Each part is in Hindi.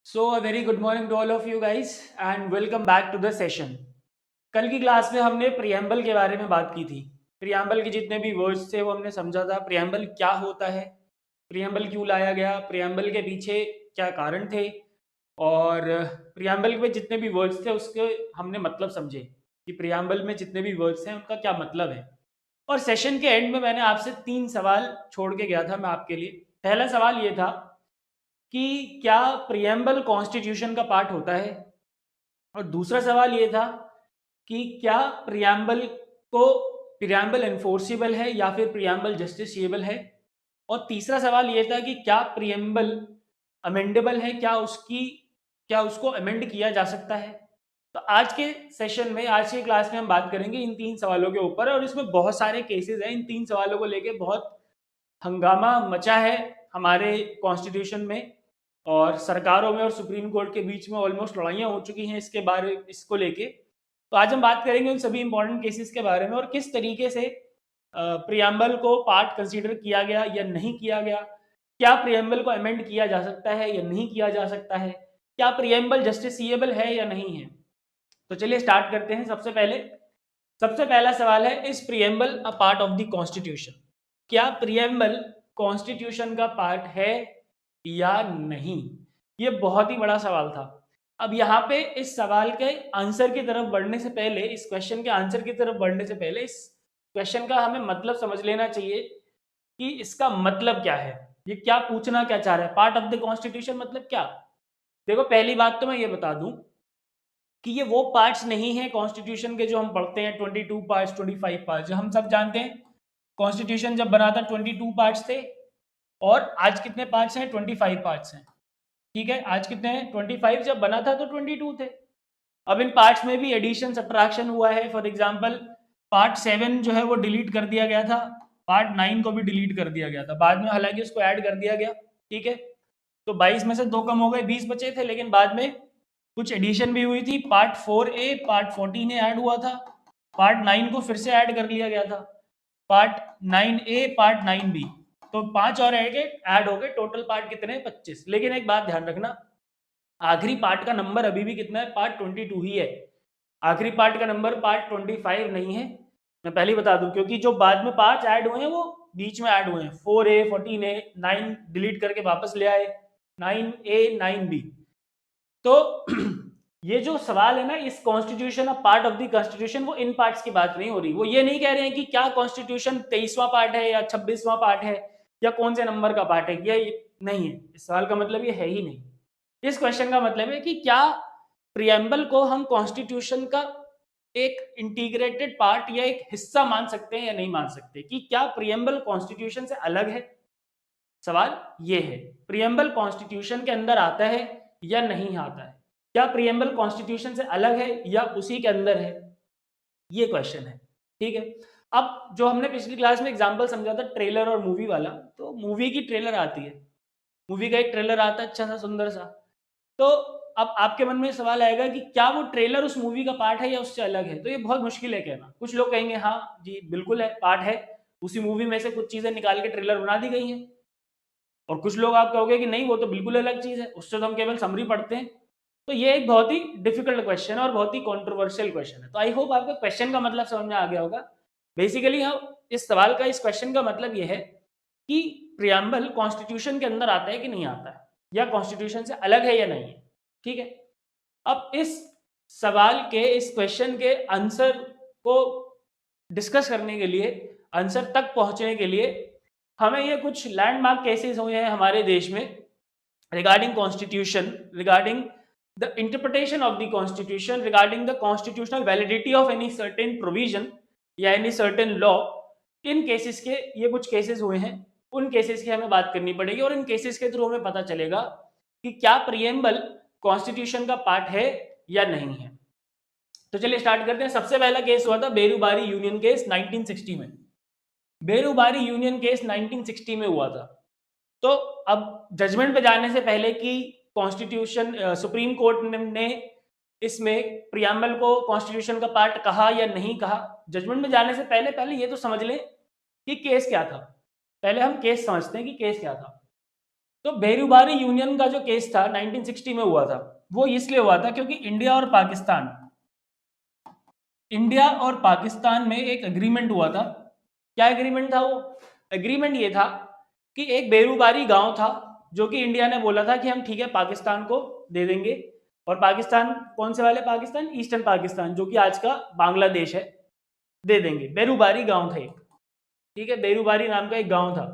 So a very good morning to all of you guys and welcome back to the session. कल की क्लास में हमने प्रियम्बल के बारे में बात की थी। प्रियम्बल के जितने भी वर्ड्स थे वो हमने समझा था। प्रियम्बल क्या होता है, प्रियम्बल क्यों लाया गया, प्रियम्बल के पीछे क्या कारण थे, और प्रियम्बल में जितने भी वर्ड्स थे उसके हमने मतलब समझे कि प्रियम्बल में जितने भी वर्ड्स हैं उनका क्या मतलब है। और सेशन के एंड में मैंने आपसे 3 सवाल छोड़ के गया था मैं आपके लिए। पहला सवाल ये था कि क्या प्रियम्बल कॉन्स्टिट्यूशन का पार्ट होता है, और दूसरा सवाल ये था कि क्या प्रियम्बल को प्रियम्बल एनफोर्सिबल है या फिर प्रियम्बल जस्टिसिएबल है, और तीसरा सवाल ये था कि क्या प्रियम्बल अमेंडेबल है, क्या उसको अमेंड किया जा सकता है। तो आज के सेशन में, आज की क्लास में हम बात करेंगे इन 3 सवालों के ऊपर, और इसमें बहुत सारे केसेस हैं। इन 3 सवालों को लेके बहुत हंगामा मचा है हमारे कॉन्स्टिट्यूशन में, और सरकारों में और सुप्रीम कोर्ट के बीच में ऑलमोस्ट लड़ाइयाँ हो चुकी हैं इसको लेके। तो आज हम बात करेंगे उन सभी इंपॉर्टेंट केसेस के बारे में, और किस तरीके से प्रियम्बल को पार्ट कंसीडर किया गया या नहीं किया गया, क्या प्रियम्बल को अमेंड किया जा सकता है या नहीं किया जा सकता है, क्या प्रियम्बल जस्टिसिएबल है या नहीं है। तो चलिए स्टार्ट करते हैं। सबसे पहला सवाल है, is preamble a part of the constitution? क्या प्रियम्बल कॉन्स्टिट्यूशन का पार्ट है या नहीं? ये बहुत ही बड़ा सवाल था। अब यहाँ पे इस सवाल के आंसर की तरफ बढ़ने से पहले, इस क्वेश्चन के आंसर की तरफ बढ़ने से पहले, इस क्वेश्चन का हमें मतलब समझ लेना चाहिए कि इसका मतलब क्या है, ये क्या पूछना क्या चाह रहा है। पार्ट ऑफ द कॉन्स्टिट्यूशन मतलब क्या? देखो, पहली बात तो मैं ये बता दूं कि ये वो पार्ट्स नहीं है कॉन्स्टिट्यूशन के जो हम पढ़ते हैं, 22 पार्ट्स, 25 पार्ट्स। जो हम सब जानते हैं, कॉन्स्टिट्यूशन जब बना था 22 पार्ट्स थे, और आज कितने पार्ट्स हैं? 25 पार्ट्स हैं। ठीक है, आज कितने हैं? 25। जब बना था तो 22 थे। अब इन पार्ट्स में भी एडिशन सब्ट्रैक्शन हुआ है। फॉर एग्जाम्पल, पार्ट 7 जो है वो डिलीट कर दिया गया था, पार्ट 9 को भी डिलीट कर दिया गया था बाद में, हालांकि उसको ऐड कर दिया गया। ठीक है, तो 22 में से 2 कम हो गए, 20 बचे थे, लेकिन बाद में कुछ एडिशन भी हुई थी। Part 4A, part 14A add हुआ था, पार्ट 9 को फिर से ऐड कर लिया गया था, पार्ट 9A, पार्ट 9B। तो 5 और ऐड हो गए, टोटल पार्ट कितने? 25। लेकिन एक बात ध्यान रखना, आखिरी पार्ट का नंबर अभी भी कितना है? पार्ट 22 ही है। आखिरी पार्ट का नंबर पार्ट 25 नहीं है। मैं पहले ही बता दूं, क्योंकि जो बाद में 5 ऐड हुए हैं वो बीच में ऐड हुए हैं। 4A, 14A, 9 डिलीट करके वापस ले आए, 9A, 9B। तो ये जो सवाल है ना, इस constitution of part of the constitution, वो इन पार्ट्स की बात नहीं हो रही। वो ये नहीं कह रहे हैं कि क्या कॉन्स्टिट्यूशन 23वां पार्ट है या 26वां पार्ट है, या कौन से नंबर का पार्ट है। ये नहीं है, इस सवाल का मतलब ये है ही नहीं। इस क्वेश्चन का मतलब है कि क्या प्रियम्बल को हम कॉन्स्टिट्यूशन का एक इंटीग्रेटेड पार्ट या एक हिस्सा मान सकते हैं या नहीं मान सकते, कि क्या प्रियम्बल कॉन्स्टिट्यूशन से अलग है। सवाल ये है, प्रियम्बल कॉन्स्टिट्यूशन के अंदर आता है या नहीं आता है, क्या प्रियम्बल कॉन्स्टिट्यूशन से अलग है या उसी के अंदर है, ये क्वेश्चन है। ठीक है, अब जो हमने पिछली क्लास में एग्जांपल समझा था ट्रेलर और मूवी वाला, तो मूवी की ट्रेलर आती है, मूवी का एक ट्रेलर आता है अच्छा सा सुंदर सा। तो अब आपके मन में सवाल आएगा कि क्या वो ट्रेलर उस मूवी का पार्ट है या उससे अलग है। तो ये बहुत मुश्किल है कहना। कुछ लोग कहेंगे हाँ जी बिल्कुल है, पार्ट है, उसी मूवी में से कुछ चीजें निकाल के ट्रेलर बना दी गई हैं। और कुछ लोग आप कहोगे कि नहीं, वो तो बिल्कुल अलग चीज है, उससे तो हम केवल समरी पढ़ते हैं। तो ये एक बहुत ही डिफिकल्ट क्वेश्चन है और बहुत ही कॉन्ट्रोवर्शियल क्वेश्चन है। तो आई होप आपको क्वेश्चन का मतलब समझ में आ गया होगा। बेसिकली हम इस सवाल का, इस क्वेश्चन का मतलब ये है कि प्रियम्बल कॉन्स्टिट्यूशन के अंदर आता है कि नहीं आता है, या कॉन्स्टिट्यूशन से अलग है या नहीं है। ठीक है, अब इस सवाल के, इस क्वेश्चन के आंसर को डिस्कस करने के लिए, आंसर तक पहुंचने के लिए, हमें ये कुछ लैंडमार्क केसेस हुए हैं हमारे देश में regarding constitution, regarding the interpretation of the constitution, regarding the constitutional validity of any certain provision या एनी सर्टेन लॉ। इन केसेस के, ये कुछ केसेस हुए हैं, उन केसेस की हमें बात करनी पड़ेगी, और इन केसेस के थ्रू हमें पता चलेगा कि क्या प्रियम्बल कॉन्स्टिट्यूशन का पार्ट है या नहीं है। तो चलिए स्टार्ट करते हैं। सबसे पहला केस हुआ था बेरूबारी यूनियन केस 1960 में। बेरूबारी यूनियन केस 1960 में हुआ था। तो अब जजमेंट पे जाने से पहले कि कॉन्स्टिट्यूशन, सुप्रीम कोर्ट ने इसमें प्रियम्बल को कॉन्स्टिट्यूशन का पार्ट कहा या नहीं कहा, जजमेंट में जाने से पहले पहले ये तो समझ लें कि केस क्या था। पहले हम केस समझते हैं कि केस क्या था। तो बेरूबारी यूनियन का जो केस था 1960 में हुआ था, वो इसलिए हुआ था क्योंकि इंडिया और पाकिस्तान में एक एग्रीमेंट हुआ था। क्या एग्रीमेंट था वो? एग्रीमेंट ये था कि एक बेरूबारी गांव था जो कि इंडिया ने बोला था कि हम ठीक है पाकिस्तान को दे देंगे, और पाकिस्तान कौन से वाले पाकिस्तान? ईस्टर्न पाकिस्तान, जो कि आज का बांग्लादेश है, दे देंगे। बेरूबारी गांव था एक, ठीक है, बेरूबारी नाम का एक गांव था,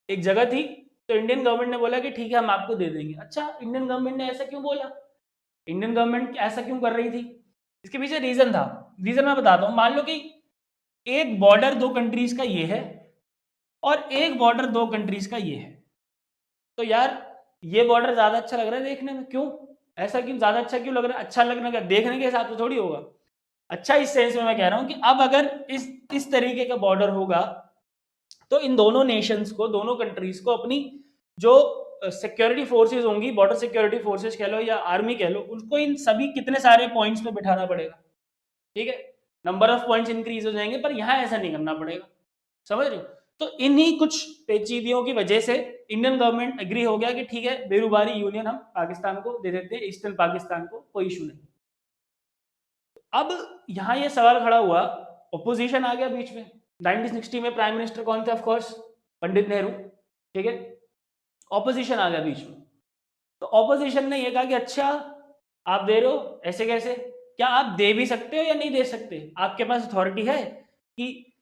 एक जगह थी। तो इंडियन गवर्नमेंट ने बोला कि ठीक है हम आपको दे देंगे। अच्छा, इंडियन गवर्नमेंट ने ऐसा क्यों बोला? इंडियन गवर्नमेंट ऐसा क्यों कर रही थी? इसके पीछे रीजन था। रीजन मैं बताता हूँ। मान लो कि एक बॉर्डर दो कंट्रीज का ये है और एक बॉर्डर दो कंट्रीज का ये है, तो यार ये बॉर्डर ज्यादा अच्छा लग रहा है देखने में, क्यों? ऐसा क्यों ज्यादा अच्छा क्यों लग रहा है? अच्छा लगने का देखने के हिसाब से थोड़ी होगा। अच्छा इस सेंस में मैं कह रहा हूं कि अब अगर इस तरीके का बॉर्डर होगा तो इन दोनों नेशंस को, दोनों कंट्रीज को अपनी जो सिक्योरिटी फोर्सेज होंगी, बॉर्डर सिक्योरिटी फोर्सेज कह लो या आर्मी कह लो, उनको इन सभी कितने सारे पॉइंट्स पे बिठाना पड़ेगा, ठीक है, नंबर ऑफ पॉइंट्स इंक्रीज हो जाएंगे। पर यहाँ ऐसा नहीं करना पड़ेगा, समझ रहे हो? तो इन्हीं कुछ पेचीदगियों की वजह से इंडियन गवर्नमेंट एग्री हो गया कि ठीक है बेरूबारी यूनियन हम पाकिस्तान को दे देते हैं, ईस्टर्न पाकिस्तान को, कोई इशू नहीं। अब यहाँ ये सवाल खड़ा हुआ, ओपोजिशन आ गया बीच में। 1960 में प्राइम मिनिस्टर कौन थे? ऑफ कोर्स पंडित नेहरू, ठीक है। ऑपोजिशन आ गया बीच में, तो ऑपोजिशन ने ये कहा कि अच्छा आप दे रहे हो, ऐसे कैसे? क्या आप दे भी सकते हो या नहीं दे सकते? आपके पास अथॉरिटी है कि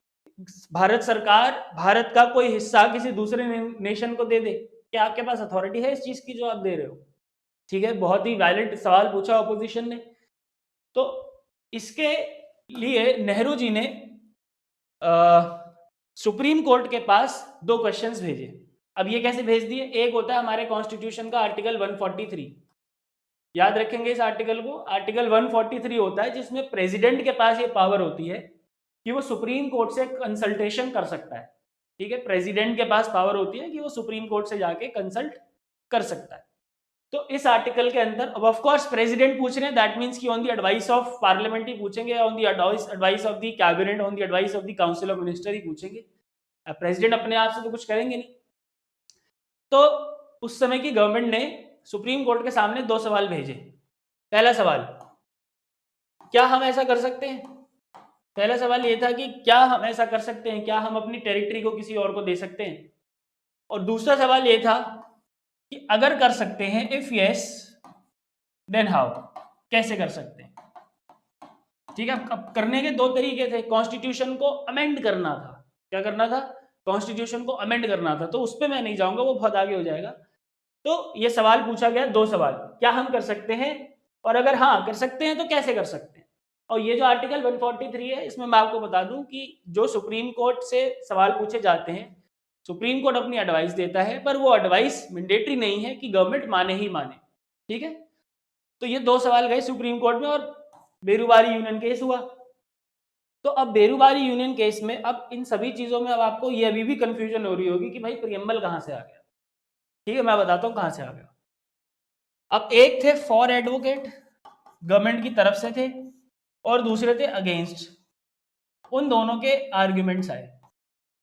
भारत सरकार भारत का कोई हिस्सा किसी दूसरे नेशन को दे दे? क्या आपके पास अथॉरिटी है इस चीज की जो आप दे रहे हो? ठीक है, बहुत ही वैलिड सवाल पूछा ऑपोजिशन ने। तो इसके लिए नेहरू जी ने सुप्रीम कोर्ट के पास दो क्वेश्चंस भेजे। अब ये कैसे भेज दिए? एक होता है हमारे कॉन्स्टिट्यूशन का आर्टिकल 143, याद रखेंगे इस आर्टिकल को। आर्टिकल 143 होता है जिसमें प्रेसिडेंट के पास ये पावर होती है कि वो सुप्रीम कोर्ट से कंसल्टेशन कर सकता है, ठीक है। प्रेसिडेंट के पास पावर होती है कि वो सुप्रीम कोर्ट से जाके कंसल्ट कर सकता है। तो इस आर्टिकल के अंदर अब ऑफ कोर्स प्रेसिडेंट पूछ रहे हैं, दैट मींस कि on the advice of parliament ही पूछेंगे, on the advice of the cabinet, on the advice of the council of minister ही पूछेंगे। प्रेसिडेंट अपने आप से तो कुछ करेंगे नहीं। तो उस समय की गवर्नमेंट ने सुप्रीम कोर्ट के सामने दो सवाल भेजे। पहला सवाल, क्या हम ऐसा कर सकते हैं? पहला सवाल ये था कि क्या हम ऐसा कर सकते हैं, क्या हम अपनी टेरिटरी को किसी और को दे सकते हैं? और दूसरा सवाल ये था कि अगर कर सकते हैं, इफ यस देन हाउ, कैसे कर सकते हैं? ठीक है, अब करने के दो तरीके थे। कॉन्स्टिट्यूशन को अमेंड करना था। क्या करना था? कॉन्स्टिट्यूशन को अमेंड करना था। तो उस पर मैं नहीं जाऊंगा, वो बहुत आगे हो जाएगा। तो ये सवाल पूछा गया, दो सवाल, क्या हम कर सकते हैं, और अगर हाँ कर सकते हैं तो कैसे कर सकते हैं? और ये जो आर्टिकल 143 है, इसमें मैं आपको बता दूं कि जो सुप्रीम कोर्ट से सवाल पूछे जाते हैं, सुप्रीम कोर्ट अपनी एडवाइस देता है, पर वो एडवाइस मैंडेटरी नहीं है कि गवर्नमेंट माने ही माने, ठीक है। तो ये दो सवाल गए सुप्रीम कोर्ट में और बेरूबारी यूनियन केस हुआ। तो अब बेरूबारी यूनियन केस में अब इन सभी चीजों में अब आपको ये अभी भी कंफ्यूजन हो रही होगी कि भाई प्रियम्बल कहां से आ गया। ठीक है, मैं बताता हूं कहां से आ गया। अब एक थे फॉर एडवोकेट, गवर्नमेंट की तरफ से थे, और दूसरे थे अगेंस्ट। उन दोनों के आर्ग्यूमेंट्स आए,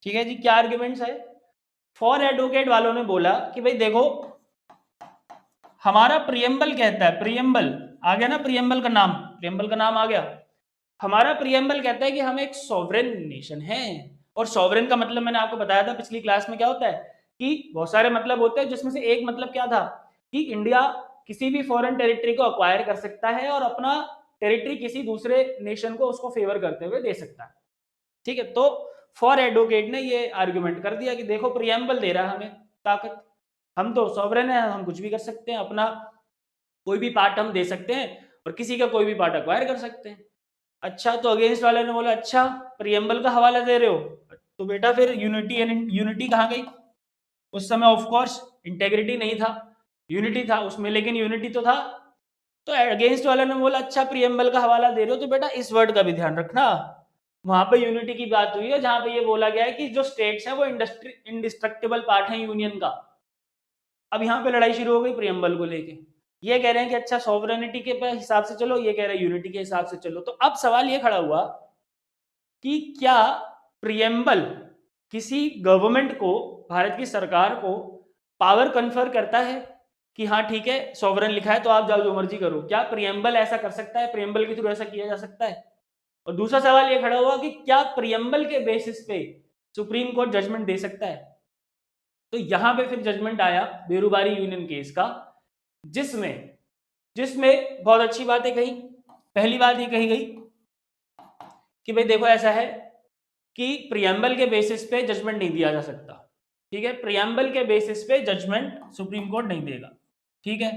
ठीक है जी। क्या आर्ग्यूमेंट्स आए? फॉर एडवोकेट वालों ने बोला कि भाई देखो, हमारा प्रियम्बल कहता है, प्रियम्बल आ गया ना, प्रियम्बल का नाम आ गया। हमारा प्रियम्बल कहता है कि हम एक सॉवरेन नेशन है। और सॉवरेन का मतलब मैंने आपको बताया था पिछली क्लास में क्या होता है, कि बहुत सारे मतलब होते हैं, जिसमें से एक मतलब क्या था कि इंडिया किसी भी फॉरेन टेरिटरी को अक्वायर कर सकता है और अपना टेरिटरी किसी दूसरे नेशन को उसको फेवर करते हुए दे सकता है, ठीक है। तो फॉर एडवोकेट ने ये आर्ग्यूमेंट कर दिया कि देखो प्रियम्बल दे रहा है हमें ताकत, हम तो सॉवरेन है, हम कुछ भी कर सकते हैं, अपना कोई भी पार्ट हम दे सकते हैं और किसी का कोई भी पार्ट अक्वायर कर सकते हैं। अच्छा, तो अगेंस्ट वाले ने बोला अच्छा प्रियम्बल का हवाला दे रहे हो, तो बेटा फिर यूनिटी कहाँ गई? उस समय ऑफ कोर्स इंटेग्रिटी नहीं था, यूनिटी था उसमें, लेकिन यूनिटी तो था। तो अगेंस्ट वाले ने बोला अच्छा प्रियम्बल का हवाला दे रहे हो, तो बेटा इस वर्ड का भी ध्यान रखना, वहां पे यूनिटी की बात हुई है जहां पे ये बोला गया है कि जो स्टेट्स हैं वो इंडिस्ट्रक्टेबल पार्ट है यूनियन का। अब यहाँ पे लड़ाई शुरू हो गई प्रियम्बल को लेके। ये कह रहे हैं कि अच्छा सॉवरेनिटी के हिसाब से चलो, ये कह रहे हैं यूनिटी के हिसाब से चलो। तो अब सवाल ये खड़ा हुआ कि क्या प्रियम्बल किसी गवर्नमेंट को, भारत की सरकार को पावर कन्फर करता है कि हाँ ठीक है सॉवरन लिखा है तो आप जाओ जो मर्जी करो, क्या प्रियम्बल ऐसा कर सकता है? प्रियम्बल के थ्रू ऐसा किया जा सकता है? और दूसरा सवाल ये खड़ा हुआ कि क्या प्रियम्बल के बेसिस पे सुप्रीम कोर्ट जजमेंट दे सकता है? तो यहां पे फिर जजमेंट आया बेरुबारी यूनियन केस का, जिसमें जिसमें बहुत अच्छी बातें कही। पहली बात ये कही गई कि भाई देखो ऐसा है कि प्रियम्बल के बेसिस पे जजमेंट नहीं दिया जा सकता, ठीक है, प्रियम्बल के बेसिस पे जजमेंट सुप्रीम कोर्ट नहीं देगा, ठीक है,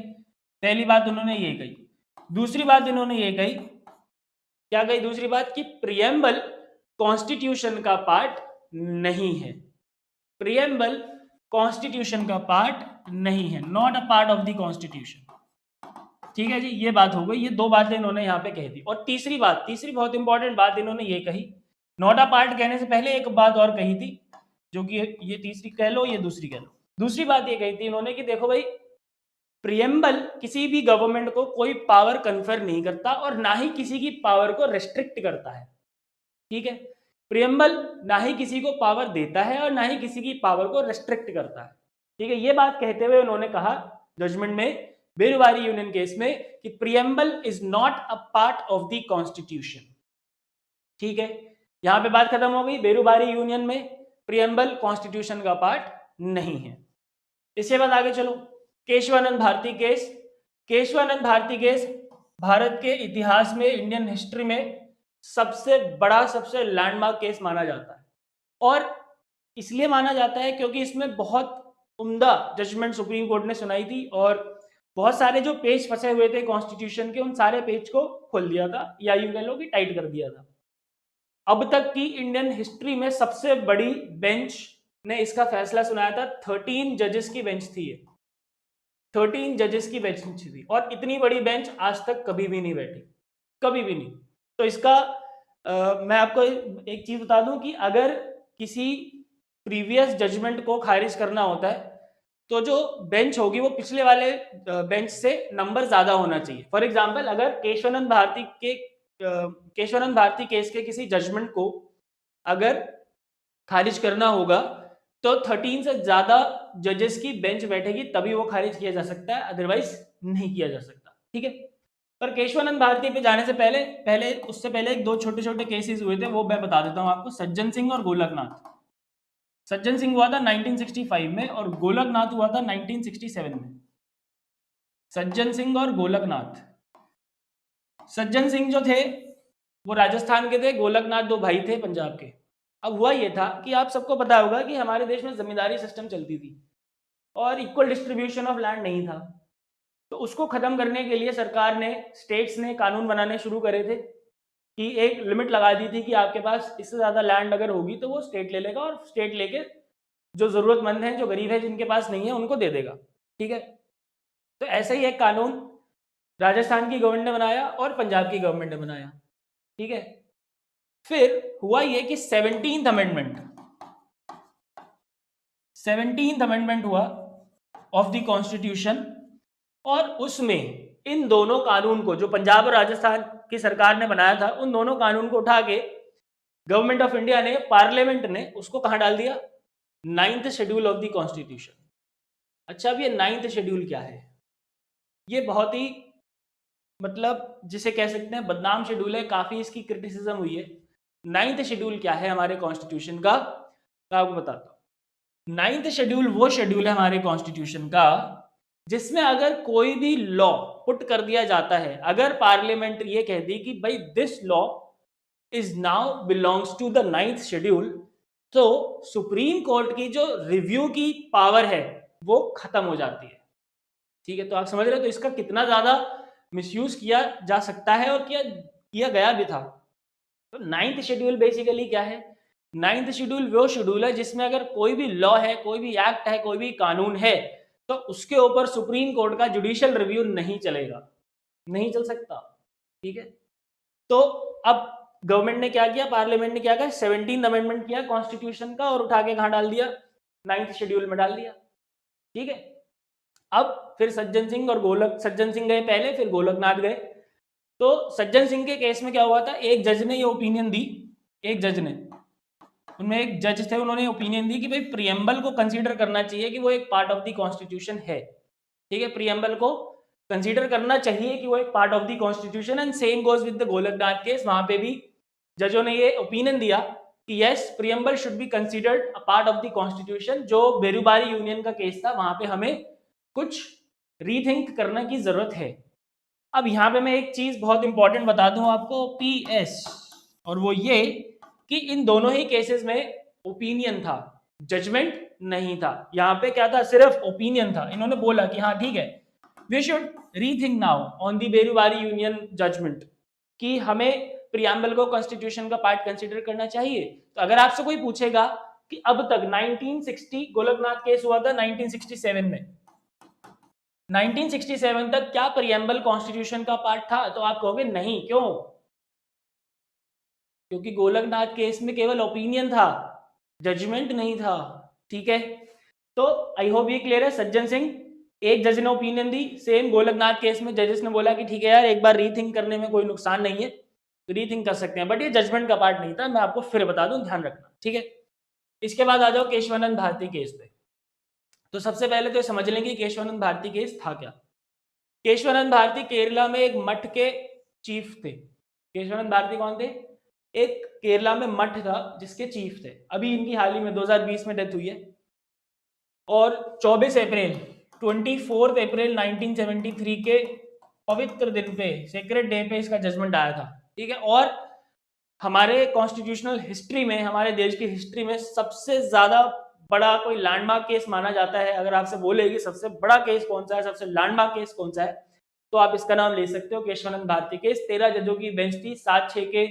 पहली बात उन्होंने ये कही। दूसरी बात इन्होंने ये कही, क्या कही दूसरी बात? कि प्रियम्बल कॉन्स्टिट्यूशन का पार्ट नहीं है, प्रियम्बल कॉन्स्टिट्यूशन का पार्ट नहीं है, not a part of the constitution, ठीक है जी, ये बात हो गई। ये दो बातें इन्होंने यहाँ पे कह दी। और तीसरी बात, तीसरी बहुत इंपॉर्टेंट बात इन्होंने ये कही, नॉट अ पार्ट कहने से पहले एक बात और कही थी, जो कि ये तीसरी कह लो ये दूसरी कह लो। दूसरी बात ये कही थी इन्होंने कि देखो भाई प्रियम्बल किसी भी गवर्नमेंट को कोई पावर कन्फर नहीं करता और ना ही किसी की पावर को रेस्ट्रिक्ट करता है, ठीक है, प्रियम्बल ना ही किसी को पावर देता है और ना ही किसी की पावर को रेस्ट्रिक्ट करता है, ठीक है। ये बात कहते हुए उन्होंने कहा जजमेंट में बेरुबारी यूनियन केस में कि preamble is not a part of the constitution, ठीक है, यहां पे बात खत्म हो गई। बेरुबारी यूनियन में प्रियम्बल कॉन्स्टिट्यूशन का पार्ट नहीं है। इसके बाद आगे चलो, केशवानंद भारती केस। केशवानंद भारती केस भारत के इतिहास में, इंडियन हिस्ट्री में सबसे बड़ा, सबसे लैंडमार्क केस माना जाता है। और इसलिए माना जाता है क्योंकि इसमें बहुत उम्दा जजमेंट सुप्रीम कोर्ट ने सुनाई थी और बहुत सारे जो पेज फंसे हुए थे कॉन्स्टिट्यूशन के, उन सारे पेज को खोल दिया था, या यूं कह लो कि टाइट कर दिया था। अब तक की इंडियन हिस्ट्री में सबसे बड़ी बेंच ने इसका फैसला सुनाया था। 13 जजेस की बेंच थी ये, 13 जजेस की बेंच थी, और इतनी बड़ी बेंच आज तक कभी भी नहीं बैठी, कभी भी नहीं। तो इसका मैं आपको एक चीज बता दूं कि अगर किसी प्रीवियस जजमेंट को खारिज करना होता है तो जो बेंच होगी वो पिछले वाले बेंच से नंबर ज्यादा होना चाहिए। फॉर एग्जांपल, अगर केशवानंद भारती केस के किसी जजमेंट को अगर खारिज करना होगा तो 13 से ज्यादा जजेस की बेंच बैठेगी, तभी वो खारिज किया जा सकता है, अदरवाइज नहीं किया जा सकता, ठीक है। पर केशवानंद भारती पे जाने से पहले उससे पहले एक दो छोटे छोटे केसेस हुए थे, वो मैं बता देता हूं आपको। सज्जन सिंह और गोलकनाथ। सज्जन सिंह हुआ था 1965 में और गोलकनाथ हुआ था 1967 में। सज्जन सिंह और गोलकनाथ। सज्जन सिंह जो थे वो राजस्थान के थे, गोलकनाथ दो भाई थे पंजाब के। अब हुआ ये था कि आप सबको पता होगा कि हमारे देश में जमींदारी सिस्टम चलती थी और इक्वल डिस्ट्रीब्यूशन ऑफ लैंड नहीं था। तो उसको खत्म करने के लिए सरकार ने, स्टेट्स ने कानून बनाने शुरू करे थे कि एक लिमिट लगा दी थी कि आपके पास इससे ज्यादा लैंड अगर होगी तो वो स्टेट ले लेगा, और स्टेट लेके जो जरूरतमंद है, जो गरीब है, जिनके पास नहीं है, उनको दे देगा, ठीक है। तो ऐसे ही एक कानून राजस्थान की गवर्नमेंट ने बनाया और पंजाब की गवर्नमेंट ने बनाया, ठीक है। फिर हुआ ये कि 17th अमेंडमेंट हुआ ऑफ द कॉन्स्टिट्यूशन, और उसमें इन दोनों कानून को, जो पंजाब और राजस्थान की सरकार ने बनाया था, उन दोनों कानून को उठा के गवर्नमेंट ऑफ इंडिया ने, पार्लियामेंट ने उसको कहां डाल दिया? 9th schedule of the constitution. अच्छा, अब ये 9th शेड्यूल क्या है? ये बहुत ही, मतलब जिसे कह सकते हैं बदनाम शेड्यूल है, काफी इसकी क्रिटिसिज्म हुई है। 9th शेड्यूल क्या है हमारे कॉन्स्टिट्यूशन का, मैं आपको बताता हूं। 9th शेड्यूल वो शेड्यूल है हमारे कॉन्स्टिट्यूशन का जिसमें अगर कोई भी लॉ पुट कर दिया जाता है, अगर पार्लियामेंट ये कह दी कि भाई this law is now belongs to the 9th schedule, तो सुप्रीम कोर्ट की जो रिव्यू की पावर है वो खत्म हो जाती है, ठीक है। तो आप समझ रहे हो तो इसका कितना ज्यादा मिसयूज किया जा सकता है और किया गया भी था। तो 9th शेड्यूल बेसिकली क्या है? 9th शेड्यूल वो शेड्यूल है जिसमें अगर कोई भी लॉ है, कोई भी एक्ट है, कोई भी कानून है, तो उसके ऊपर सुप्रीम कोर्ट का जुडिशियल रिव्यू नहीं चलेगा, नहीं चल सकता, ठीक है। तो अब गवर्नमेंट ने क्या किया, पार्लियामेंट ने क्या किया, 17th अमेंडमेंट किया कॉन्स्टिट्यूशन का और उठा के कहां डाल दिया? 9th शेड्यूल में डाल दिया, ठीक है। अब फिर सज्जन सिंह गए पहले, फिर गोलकनाथ गए। तो सज्जन सिंह के केस में क्या हुआ था, एक जज ने ये ओपिनियन दी, एक जज ने उनमें एक जज थे, उन्होंने ओपिनियन दी कि भाई प्रियम्बल को कंसीडर करना चाहिए कि वो एक पार्ट ऑफ द कॉन्स्टिट्यूशन है। ठीक है, प्रियम्बल को कंसीडर करना चाहिए कि वो एक part of the constitution, and same goes with the Golaknath case. वहां पे भी जजों ने ये ओपिनियन दिया कि yes, preamble should be considered a part of the constitution. जो बेरुबारी यूनियन का केस था, वहां पे हमें कुछ रीथिंक करने की जरूरत है। अब यहाँ पे मैं एक चीज बहुत इंपॉर्टेंट बता दूं आपको, पीएस, और वो ये कि इन दोनों ही केसेस में ओपिनियन था, जजमेंट नहीं था। यहाँ पे क्या था, सिर्फ ओपिनियन था। इन्होंने बोला कि हाँ ठीक है, we should rethink now on the Berubari union judgment, कि हमें प्रियम्बल को कॉन्स्टिट्यूशन का पार्ट कंसिडर करना चाहिए। तो अगर आपसे कोई पूछेगा कि अब तक 1960 गोलकनाथ केस हुआ था 1967 में, 1967 तक क्या प्रियम्बल कॉन्स्टिट्यूशन का पार्ट था, तो आप कहोगे नहीं। क्यों? क्योंकि गोलकनाथ केस में केवल ओपिनियन था, जजमेंट नहीं था। ठीक है, तो आई होप ये क्लियर है। सज्जन सिंह, एक जज ने ओपिनियन दी, सेम गोलकनाथ केस में जजेस ने बोला कि ठीक है यार, एक बार रीथिंक करने में कोई नुकसान नहीं है, तो रीथिंक कर सकते हैं, बट ये जजमेंट का पार्ट नहीं था। मैं आपको फिर बता दूं, ध्यान रखना। ठीक है, इसके बाद आ जाओ केशवानंद भारती केस पे। तो सबसे पहले तो समझ लेंगे केशवानंद भारती केस था क्या। केशवानंद भारती केरला में एक मठ के चीफ थे। केशवानंद भारती कौन थे? एक केरला में मठ था जिसके चीफ थे। अभी इनकी हाल ही में 2020 में डेथ हुई है, और 24 अप्रैल 24 अप्रैल 1973 के पवित्र दिन पे, सेक्रेट डे पे इसका जजमेंट आया था। ठीक है, और हमारे कॉन्स्टिट्यूशनल हिस्ट्री में, हमारे देश की हिस्ट्री में सबसे ज्यादा बड़ा कोई लैंडमार्क केस माना जाता है। अगर आपसे बोले कि सबसे बड़ा केस कौन सा है, सबसे लैंडमार्क केस कौन सा है, तो आप इसका नाम ले सकते हो, केशवानंद भारती केस। 13 जजों की बेंच थी, 7-6 के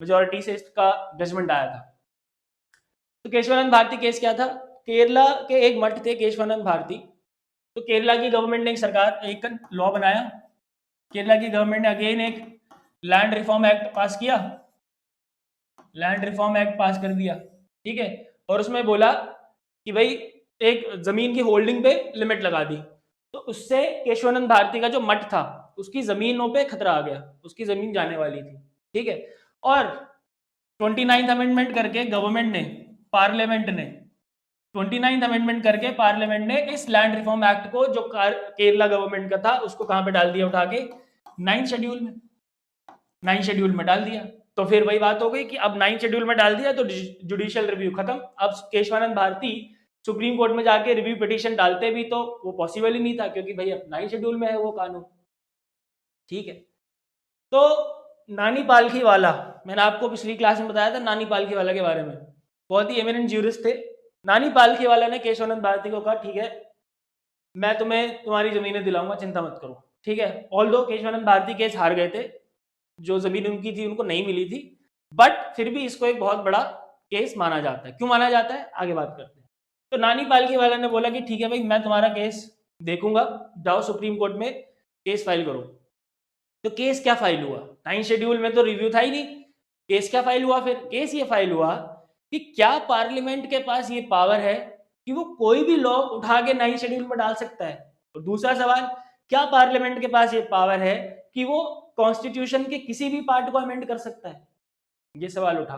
मेजोरिटी से इसका जजमेंट आया था। तो केशवानंद भारती केस क्या था? केरला के एक मठ थे केशवानंद भारती। तो केरला की गवर्नमेंट ने एक लॉ बनाया। केरला की गवर्नमेंट ने अगेन एक लैंड रिफॉर्म एक्ट पास किया, लैंड रिफॉर्म एक्ट पास कर दिया। ठीक है, और उसमें बोला कि भाई एक जमीन की होल्डिंग पे लिमिट लगा दी। तो उससे केशवानंद भारती का जो मठ था, उसकी जमीनों पे खतरा आ गया, उसकी जमीन जाने वाली थी। ठीक है, और 29th अमेंडमेंट करके गवर्नमेंट ने, पार्लियामेंट ने 29th अमेंडमेंट करके पार्लियामेंट ने इस लैंड रिफॉर्म एक्ट को, जो केरला गवर्नमेंट का था, उसको कहां पे डाल दिया, उठा के 9th शेड्यूल में, 9th शेड्यूल में डाल दिया। तो फिर वही बात हो गई कि अब 9th शेड्यूल में डाल दिया तो जुडिशियल रिव्यू खत्म। अब केशवानंद भारती सुप्रीम कोर्ट में जाके रिव्यू पिटीशन डालते भी तो वो पॉसिबल ही नहीं था, क्योंकि भाई अब 9th शेड्यूल में है वो कानून। ठीक है, तो नानी पालखी वाला, मैंने आपको पिछली क्लास में बताया था नानी पालखी वाला के बारे में, बहुत ही एमिनेंट ज्यूरिस्ट थे। नानी पालखी वाला ने केशवानंद भारती को कहा ठीक है, मैं तुम्हें तुम्हारी जमीनें दिलाऊंगा, चिंता मत करो। ठीक है, ऑल दो केशवानंद भारती केस हार गए थे, जो जमीन उनकी थी उनको नहीं मिली थी, बट फिर भी इसको एक बहुत बड़ा केस माना जाता है। क्यों माना जाता है, आगे बात करते हैं। तो नानी पालकी वाला ने बोला कि ठीक है भाई, मैं तुम्हारा केस देखूंगा, जाओ सुप्रीम कोर्ट में केस फाइल करो। तो केस क्या फाइल हुआ? 9th शेड्यूल में तो रिव्यू था ही नहीं, केस क्या फाइल हुआ? फिर केस ये फाइल हुआ कि क्या पार्लियामेंट के पास ये पावर है कि वो कोई भी लॉ उठा के 9th शेड्यूल में डाल सकता है? और दूसरा सवाल, क्या पार्लियामेंट के पास ये पावर है कि वो कॉन्स्टिट्यूशन के किसी भी पार्ट को अमेंड कर सकता है? ये सवाल उठा।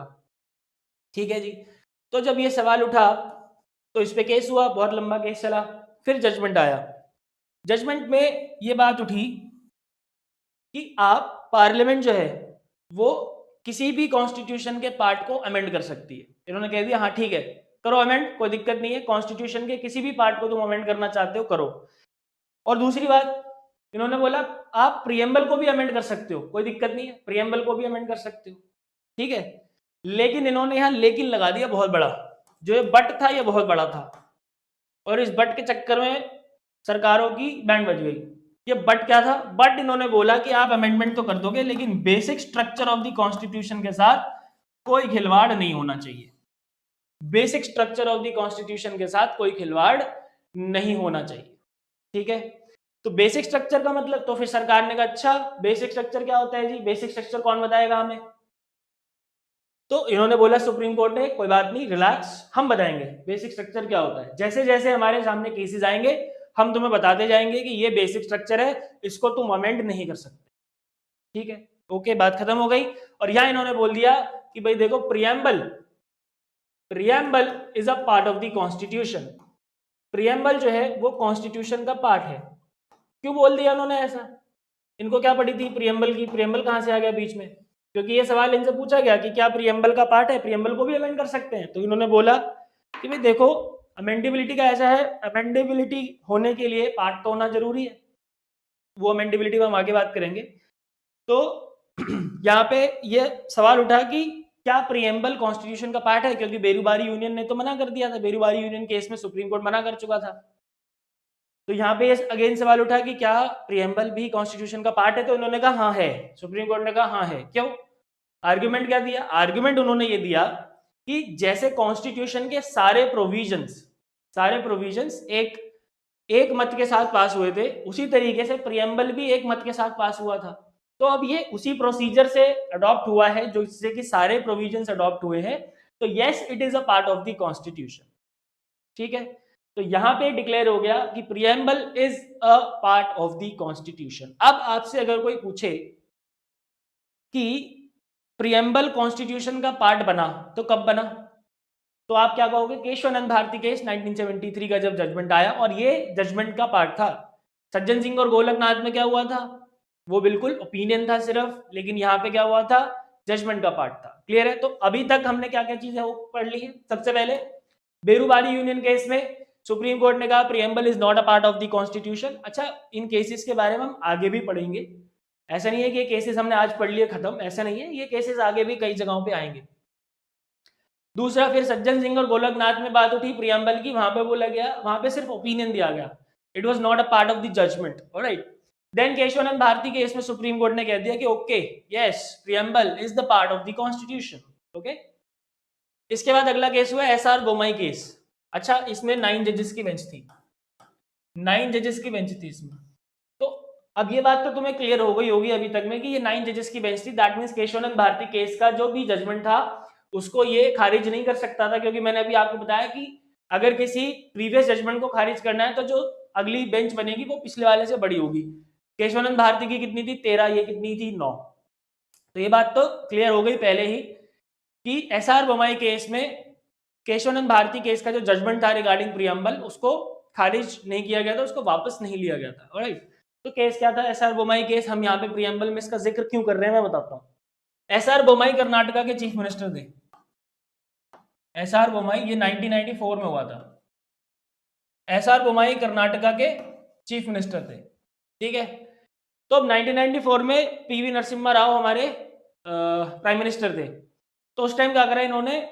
ठीक है जी, तो जब ये सवाल उठा तो इस पे केस हुआ, बहुत लंबा केस चला, फिर जजमेंट आया। जजमेंट में ये बात उठी कि आप, पार्लियामेंट जो है वो किसी भी कॉन्स्टिट्यूशन के पार्ट को अमेंड कर सकती है। इन्होंने कह दिया हाँ ठीक है, करो अमेंड, कोई दिक्कत नहीं है, कॉन्स्टिट्यूशन के किसी भी पार्ट को तुम अमेंड करना चाहते हो करो। और दूसरी बात, इन्होंने बोला आप प्रियम्बल को भी अमेंड कर सकते हो, कोई दिक्कत नहीं है, प्रियम्बल को भी अमेंड कर सकते हो। ठीक है, लेकिन इन्होंने यहां लेकिन लगा दिया बहुत बड़ा, जो ये बट था ये बहुत बड़ा था, और इस बट के चक्कर में सरकारों की बैंड बज गई। ये बट क्या था? बट इन्होंने बोला कि आप अमेंडमेंट तो कर दोगे, लेकिन basic structure of the constitution के साथ कोई खिलवाड़ नहीं होना चाहिए। Basic structure of the constitution के साथ कोई खिलवाड़ नहीं होना चाहिए। ठीक है, तो बेसिक स्ट्रक्चर का मतलब, तो फिर सरकार ने कहा अच्छा बेसिक स्ट्रक्चर क्या होता है जी, बेसिक स्ट्रक्चर कौन बताएगा हमें? तो इन्होंने बोला सुप्रीम कोर्ट ने, कोई बात नहीं, रिलैक्स, हम बताएंगे बेसिक स्ट्रक्चर क्या होता है। जैसे जैसे हमारे सामने केसेस आएंगे हम तुम्हें बताते जाएंगे कि ये बेसिक स्ट्रक्चर है, इसको तुम अमेंड नहीं कर सकते। ठीक है, ओके, बात खत्म हो गई। और यहां इन्होंने बोल दिया कि भाई देखो, preamble preamble is a part of the constitution. Preamble जो है वो कॉन्स्टिट्यूशन का पार्ट है। क्यों बोल दिया उन्होंने ऐसा? इनको क्या पड़ी थी प्रियम्बल की? प्रियम्बल कहाँ से आ गया बीच में? क्योंकि ये सवाल इनसे पूछा गया कि क्या प्रियम्बल का पार्ट है, प्रियम्बल को भी अमेंड कर सकते हैं। तो इन्होंने बोला कि भाई देखो, अमेंडेबिलिटी का ऐसा है, अमेंडेबिलिटी होने के लिए पार्ट तो होना जरूरी है। वो अमेंडेबिलिटी में हम आगे बात करेंगे। तो यहाँ पे ये सवाल उठा कि क्या प्रियम्बल कॉन्स्टिट्यूशन का पार्ट है, क्योंकि बेरूबारी यूनियन ने तो मना कर दिया था। बेरूबारी यूनियन केस में सुप्रीम कोर्ट मना कर चुका था। तो यहाँ पे अगेन सवाल उठा कि क्या प्रियम्बल भी कॉन्स्टिट्यूशन का पार्ट है? तो उन्होंने कहा हाँ है। सुप्रीम कोर्ट ने कहा हाँ है। क्यों? आर्ग्यूमेंट क्या दिया? आर्ग्यूमेंट उन्होंने ये दिया कि जैसे कॉन्स्टिट्यूशन के सारे प्रोविजंस एक मत के साथ पास हुए थे, उसी तरीके से प्रियम्बल भी एक मत के साथ पास हुआ था। तो अब ये उसी प्रोसीजर से अडॉप्ट हुआ है, जो जिससे कि सारे प्रोविजंस अडॉप्ट हुए हैं। तो yes, it is a part of the constitution. ठीक है, तो यहां पे डिक्लेयर हो गया कि preamble is a part of the constitution. अब आपसे अगर कोई पूछे कि प्रियम्बल कॉन्स्टिट्यूशन का पार्ट बना तो कब बना, तो आप क्या कहोगे? केशवानंद भारती केस 1973 का जब जजमेंट आया, और ये जजमेंट का पार्ट था। सज्जन सिंह और गोलकनाथ में क्या हुआ था? वो बिल्कुल ओपिनियन था सिर्फ, लेकिन यहाँ पे क्या हुआ था? जजमेंट का पार्ट था। क्लियर है? तो अभी तक हमने क्या क्या चीजें पढ़ ली है। सबसे पहले बेरूबारी यूनियन केस में सुप्रीम कोर्ट ने कहा preamble is not a part of the constitution. अच्छा, इन केसेस के बारे में हम आगे भी पढ़ेंगे। ऐसा नहीं है कि ये केसेस हमने आज पढ़ लिए खत्म, ऐसा नहीं है। ये केसेस आगे भी कई जगहों पे आएंगे। दूसरा, फिर सज्जन सिंह और गोलकनाथ में बात उठी प्रियम्बल की, वहां पे बोला गया, वहां पे सिर्फ ओपिनियन दिया गया, it was not a part of the judgment. Alright, then Kesavananda Bharati case में सुप्रीम कोर्ट ने कह दिया कि okay, yes, preamble is the part of the constitution. Okay, इसके बाद अगला केस हुआ एसआर बोमई केस। अच्छा, इसमें 9 जजेस की बेंच थी। 9 जजेस की बेंच थी इसमें। तो अब ये बात तो तुम्हें क्लियर हो गई होगी अभी तक में कि ये 9 जजेस की बेंच थी। That means Kesavananda Bharati case का जो भी जजमेंट था उसको ये खारिज नहीं कर सकता था, क्योंकि मैंने अभी आपको बताया कि अगर किसी प्रीवियस जजमेंट को खारिज करना है तो जो अगली बेंच बनेगी वो पिछले वाले से बड़ी होगी। केशवानंद भारती की कितनी थी? 13। ये कितनी थी? 9। तो ये बात तो क्लियर हो गई पहले ही कि एसआर बोमई केस में केशवानंद भारती केस का जो जजमेंट था रिगार्डिंग प्रियम्बल, उसको खारिज नहीं किया गया था, उसको वापस नहीं लिया गया था। ऑलराइट, तो केस क्या था? SR Bommai case. हम यहाँ पे प्रियम्बल में इसका जिक्र क्यों कर रहे हैं मैं बताता हूँ। एसआर बोमई कर्नाटका के चीफ मिनिस्टर थे। एसआर बोमई, ये 1994 में हुआ था। एसआर बोमई कर्नाटका के चीफ मिनिस्टर थे। ठीक है, तो अब 1994 में पीवी नरसिम्हा राव हमारे प्राइम मिनिस्टर थे। तो उस टाइम क्या करा इन्होंने?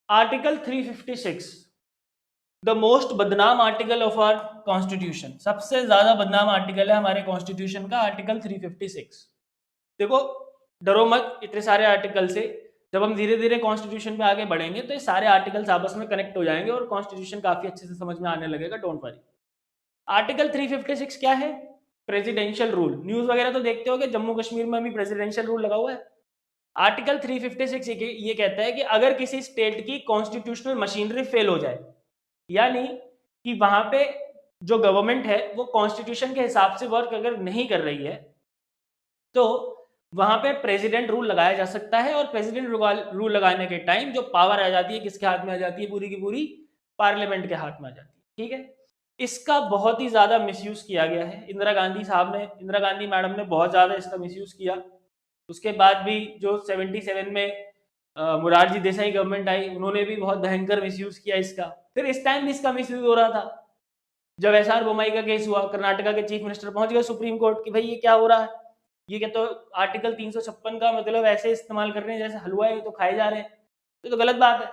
आर्टिकल 356, द मोस्ट बदनाम आर्टिकल ऑफ आवर कॉन्स्टिट्यूशन, सबसे ज्यादा बदनाम आर्टिकल है हमारे कॉन्स्टिट्यूशन का, आर्टिकल 356। देखो, डरो मत इतने सारे आर्टिकल से। जब हम धीरे धीरे कॉन्स्टिट्यूशन पे आगे बढ़ेंगे तो ये सारे आर्टिकल्स आपस में कनेक्ट हो जाएंगे और कॉन्स्टिट्यूशन काफी अच्छे से समझ में आने लगेगा। Don't worry. आर्टिकल 356 क्या है? Presidential rule. न्यूज वगैरह तो देखते हो कि जम्मू कश्मीर में अभी प्रेसिडेंशियल रूल लगा हुआ है। आर्टिकल 356 ये कहता है कि अगर किसी स्टेट की कॉन्स्टिट्यूशनल मशीनरी फेल हो जाए, यानी कि वहां पे जो गवर्नमेंट है वो कॉन्स्टिट्यूशन के हिसाब से वर्क अगर नहीं कर रही है, तो वहां पे प्रेसिडेंट रूल लगाया जा सकता है। और प्रेसिडेंट रूल लगाने के टाइम जो पावर आ जाती है किसके हाथ में आ जाती है? पूरी की पूरी पार्लियामेंट के हाथ में आ जाती है। ठीक है, इसका बहुत ही ज्यादा मिसयूज किया गया है। इंदिरा गांधी मैडम ने बहुत ज्यादा इसका मिसयूज किया। उसके बाद भी जो 77 में मुरारजी देसाई गवर्नमेंट आई, उन्होंने भी बहुत भयंकर मिसयूज किया इसका। फिर इस टाइम भी इसका मिसयूज हो रहा था। जब एसआर बोमई का केस हुआ, कर्नाटका के चीफ मिनिस्टर पहुंच गए सुप्रीम कोर्ट कि भाई ये क्या हो रहा है? ये क्या, तो आर्टिकल 356 का मतलब ऐसे इस्तेमाल कर रहे हैं जैसे हलवा है तो खाए जा रहे हैं, ये तो गलत बात है।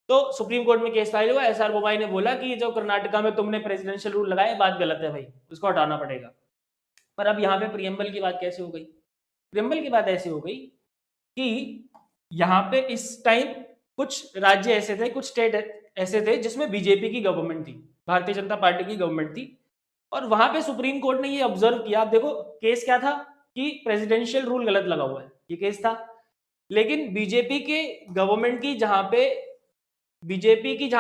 तो सुप्रीम कोर्ट में केस फाइल हुआ। एसआर बोमई ने बोला कि जो कर्नाटका में तुमने प्रेसिडेंशियल रूल लगाया बात गलत है भाई, उसको हटाना पड़ेगा। पर अब यहाँ पे प्रियम्बल की बात कैसे हो गई? प्रियम्बल की बात ऐसी हो गई कि यहाँ पे इस टाइम कुछ राज्य ऐसे थे, कुछ स्टेट ऐसे थे जिसमें बीजेपी की गवर्नमेंट थी, भारतीय जनता पार्टी की गवर्नमेंट थी। और वहां पे सुप्रीम कोर्ट ने ये ऑब्जर्व किया। आप देखो, केस क्या था कि प्रेसिडेंशियल रूल गलत लगा हुआ है, ये केस था। लेकिन बीजेपी की जहां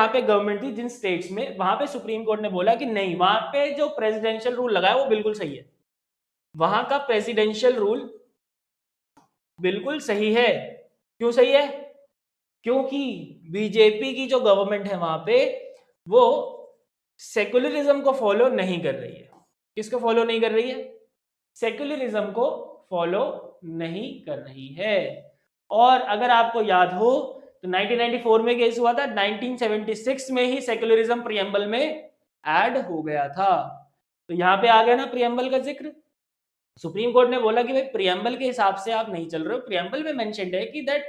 पे गवर्नमेंट थी जिन स्टेट्स में, वहां पे सुप्रीम कोर्ट ने बोला कि नहीं, वहां पे जो प्रेसिडेंशियल रूल लगा है वो बिल्कुल सही है। वहां का प्रेसिडेंशियल रूल बिल्कुल सही है। क्यों सही है? क्योंकि बीजेपी की जो गवर्नमेंट है वहां पे वो सेकुलरिज्म को फॉलो नहीं कर रही है। किसको फॉलो नहीं कर रही है? सेकुलरिज्म को फॉलो नहीं कर रही है। और अगर आपको याद हो तो 1994 में केस हुआ था, 1976 में ही सेकुलरिज्म प्रियम्बल में ऐड हो गया था। तो यहां पे आ गया ना प्रियम्बल का जिक्र। सुप्रीम कोर्ट ने बोला कि भाई प्रियम्बल के हिसाब से आप नहीं चल रहे हो। प्रियम्बल में मेंशन्ड है कि that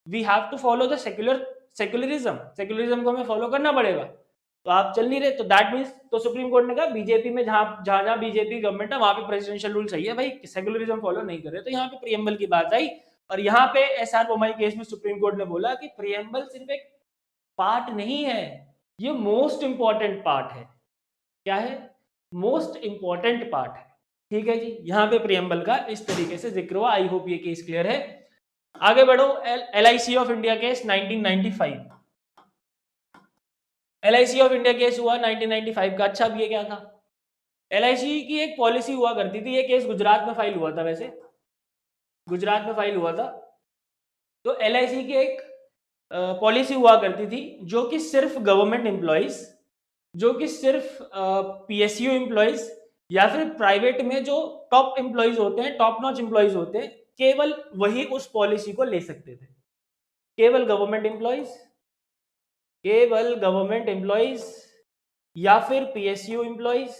we have to follow the secularism को हमें फॉलो करना पड़ेगा। तो आप चल नहीं रहे, तो दैट मीन्स, तो सुप्रीम कोर्ट ने कहा बीजेपी में जहां बीजेपी गवर्नमेंट है वहां पे प्रेसिडेंशियल रूल सही है भाई, सेकुलरिज्म फॉलो नहीं कर रहे। तो यहाँ पे प्रियम्बल की बात आई, और यहाँ पे एसआर बोमई केस में सुप्रीम कोर्ट ने बोला कि प्रियम्बल सिर्फ एक पार्ट नहीं है, ये मोस्ट इंपॉर्टेंट पार्ट है। क्या है? मोस्ट इंपॉर्टेंट पार्ट है। ठीक है जी, यहाँ पे प्रियम्बल का इस तरीके से जिक्र हुआ। आई होप ये केस क्लियर है। आगे बढ़ो। LIC of India case 1995। LIC of India case हुआ 1995 का। अच्छा, अब ये क्या था? LIC की एक पॉलिसी हुआ करती थी। ये केस गुजरात में फाइल हुआ था, वैसे गुजरात में फाइल हुआ था। तो LIC की एक पॉलिसी हुआ करती थी जो कि सिर्फ गवर्नमेंट एम्प्लॉइज, जो कि सिर्फ PSU एम्प्लॉइज या फिर प्राइवेट में जो टॉप एम्प्लॉइज होते हैं, टॉप नॉच एम्प्लॉइज होते हैं, केवल वही उस पॉलिसी को ले सकते थे। केवल गवर्नमेंट एम्प्लॉइज, केवल गवर्नमेंट एम्प्लॉइज या फिर PSU एम्प्लॉइज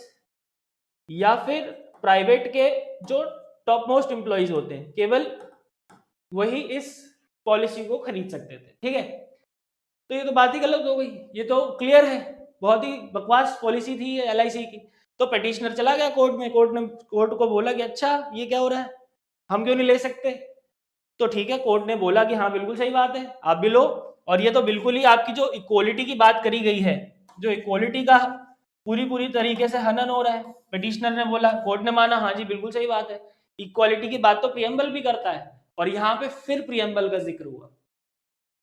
या फिर प्राइवेट के जो टॉप मोस्ट एम्प्लॉइज होते हैं, केवल वही इस पॉलिसी को खरीद सकते थे। ठीक है, तो ये तो बात ही गलत हो गई, ये तो क्लियर है। बहुत ही बकवास पॉलिसी थी ये LIC की। तो पिटिशनर चला गया कोर्ट में, कोर्ट को बोला कि अच्छा ये क्या हो रहा है, हम क्यों नहीं ले सकते? तो ठीक है, कोर्ट ने बोला कि हाँ बिल्कुल सही बात है, आप भी लो। और ये तो बिल्कुल ही आपकी जो इक्वालिटी की बात करी गई है, जो इक्वालिटी का पूरी तरीके से हनन हो रहा है। पिटिशनर ने बोला, कोर्ट ने माना, हाँ जी बिल्कुल सही बात है, इक्वालिटी की बात तो प्रियम्बल भी करता है। और यहाँ पे फिर प्रियम्बल का जिक्र हुआ।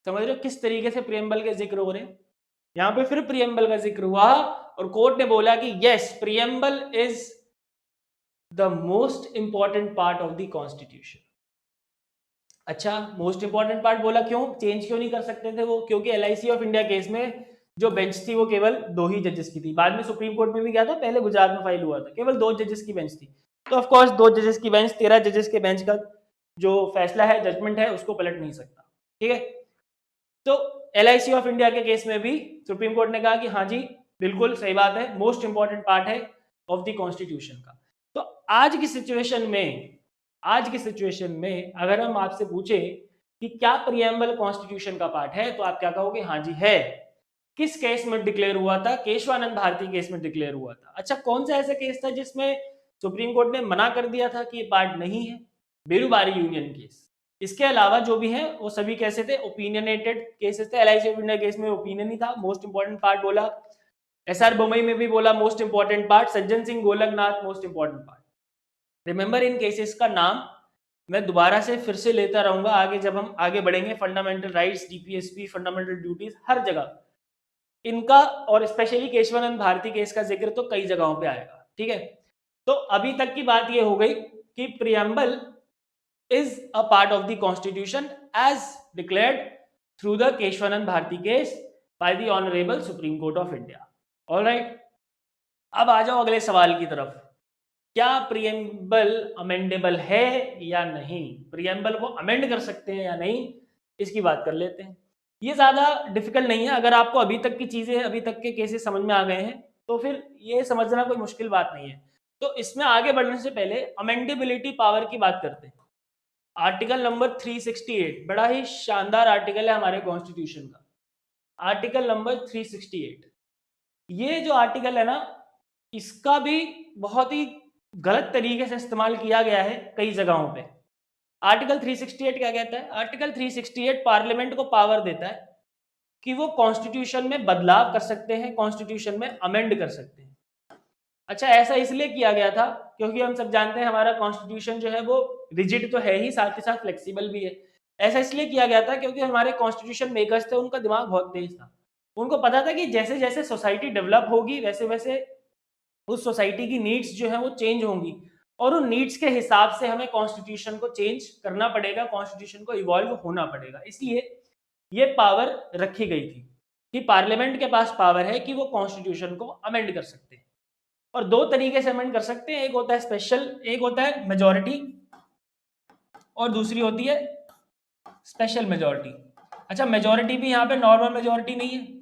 समझ रहे हो किस तरीके से प्रियम्बल के जिक्र हो रहे हैं? यहाँ पे फिर प्रियम्बल का जिक्र हुआ और कोर्ट ने बोला कि yes, preamble is the most important part of the constitution. अच्छा, मोस्ट इंपॉर्टेंट पार्ट बोला, क्यों चेंज क्यों नहीं कर सकते थे वो? क्योंकि LIC ऑफ इंडिया केस में जो बेंच थी वो केवल 2 ही जजेस की थी। बाद में सुप्रीम कोर्ट में भी गया था, पहले गुजरात में फाइल हुआ था, केवल 2 जजेस की बेंच थी। तो ऑफ कोर्स 2 जजेस की बेंच 13 जजेस के बेंच का जो फैसला है, जजमेंट है, उसको पलट नहीं सकता। ठीक है, तो LIC ऑफ इंडिया के केस में भी सुप्रीम कोर्ट ने कहा कि हाँ जी बिल्कुल सही बात है, मोस्ट इंपॉर्टेंट पार्ट है ऑफ द कॉन्स्टिट्यूशन का। तो आज की सिचुएशन में अगर हम आपसे पूछे कि क्या प्रियम्बल कॉन्स्टिट्यूशन का पार्ट है, तो आप क्या कहोगे? हाँ जी है। किस केस में डिक्लेयर हुआ था? केशवानंद भारती केस में डिक्लेयर हुआ था। अच्छा, कौन सा ऐसा केस था जिसमें सुप्रीम कोर्ट ने मना कर दिया था कि ये पार्ट नहीं है? Berubari union case. इसके अलावा जो भी है वो सभी कैसे थे? ओपिनियनेटेड केसेस थे। LIC ऑफ इंडिया केस में ओपिनियन ही था, मोस्ट इंपॉर्टेंट पार्ट बोला। SR बोमई में भी बोला most important part. Sajjan Singh Golaknath most important part. Remember in cases का नाम मैं दोबारा से फिर से लेता रहूंगा आगे, जब हम आगे बढ़ेंगे। Fundamental rights, DPSP, fundamental duties, हर जगह इनका, और स्पेशली केशवानंद भारती केस का जिक्र तो कई जगहों पे आएगा। ठीक है, तो अभी तक की बात ये हो गई कि preamble is a part of the constitution as declared through the Keshwanand Bharti case by the Honorable Supreme Court of India. All right, अब आ जाओ अगले सवाल की तरफ। क्या प्रियम्बल अमेंडेबल है या नहीं? प्रियम्बल को अमेंड कर सकते हैं या नहीं, इसकी बात कर लेते हैं। ये ज्यादा डिफिकल्ट नहीं है। अगर आपको अभी तक की चीजें, अभी तक के केसेस समझ में आ गए हैं तो फिर ये समझना कोई मुश्किल बात नहीं है। तो इसमें आगे बढ़ने से पहले अमेंडेबिलिटी पावर की बात करते हैं। आर्टिकल नंबर 368 बड़ा ही शानदार आर्टिकल है हमारे कॉन्स्टिट्यूशन का। आर्टिकल नंबर 368, ये जो आर्टिकल है ना, इसका भी बहुत ही गलत तरीके से इस्तेमाल किया गया है कई जगहों पे। आर्टिकल 368 क्या कहता है? आर्टिकल 368 पार्लियामेंट को पावर देता है कि वो कॉन्स्टिट्यूशन में बदलाव कर सकते हैं, कॉन्स्टिट्यूशन में अमेंड कर सकते हैं। अच्छा, ऐसा इसलिए किया गया था क्योंकि हम सब जानते हैं हमारा कॉन्स्टिट्यूशन जो है वो रिजिड तो है ही, साथ ही साथ फ्लेक्सिबल भी है। ऐसा इसलिए किया गया था क्योंकि हमारे कॉन्स्टिट्यूशन मेकर्स थे, उनका दिमाग बहुत तेज था। उनको पता था कि जैसे जैसे सोसाइटी डेवलप होगी वैसे वैसे उस सोसाइटी की नीड्स जो है वो चेंज होंगी, और उन नीड्स के हिसाब से हमें कॉन्स्टिट्यूशन को चेंज करना पड़ेगा, कॉन्स्टिट्यूशन को इवॉल्व होना पड़ेगा। इसलिए ये पावर रखी गई थी कि पार्लियामेंट के पास पावर है कि वो कॉन्स्टिट्यूशन को अमेंड कर सकते हैं, और दो तरीके से अमेंड कर सकते हैं, एक होता है स्पेशल, एक होता है मेजॉरिटी, और दूसरी होती है स्पेशल मेजॉरिटी। अच्छा, मेजॉरिटी भी यहाँ पे नॉर्मल मेजॉरिटी नहीं है,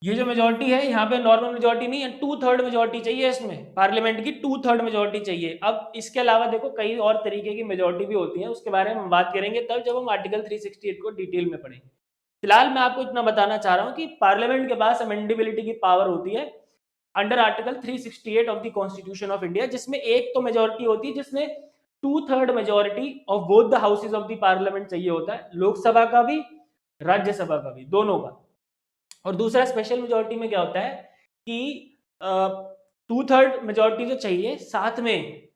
ये जो मेजॉरिटी है यहाँ पे नॉर्मल मेजॉरिटी नहीं है, 2/3 मेजॉरिटी चाहिए इसमें, पार्लियामेंट की 2/3 मेजॉरिटी चाहिए। अब इसके अलावा देखो कई और तरीके की मेजॉरिटी भी होती है, उसके बारे में हम बात करेंगे तब जब हम आर्टिकल 368 को डिटेल में पढ़ेंगे। फिलहाल मैं आपको इतना बताना चाह रहा हूँ कि पार्लियामेंट के पास अमेंडेबिलिटी की पावर होती है under article 368 of the constitution of India, जिसमें एक तो मेजॉरिटी होती है जिसमें 2/3 majority of both the houses of the parliament चाहिए होता है, लोकसभा का भी राज्यसभा का भी, दोनों का। और दूसरा स्पेशल मेजॉरिटी में क्या होता है कि 2/3 मेजॉरिटी तो चाहिए, साथ में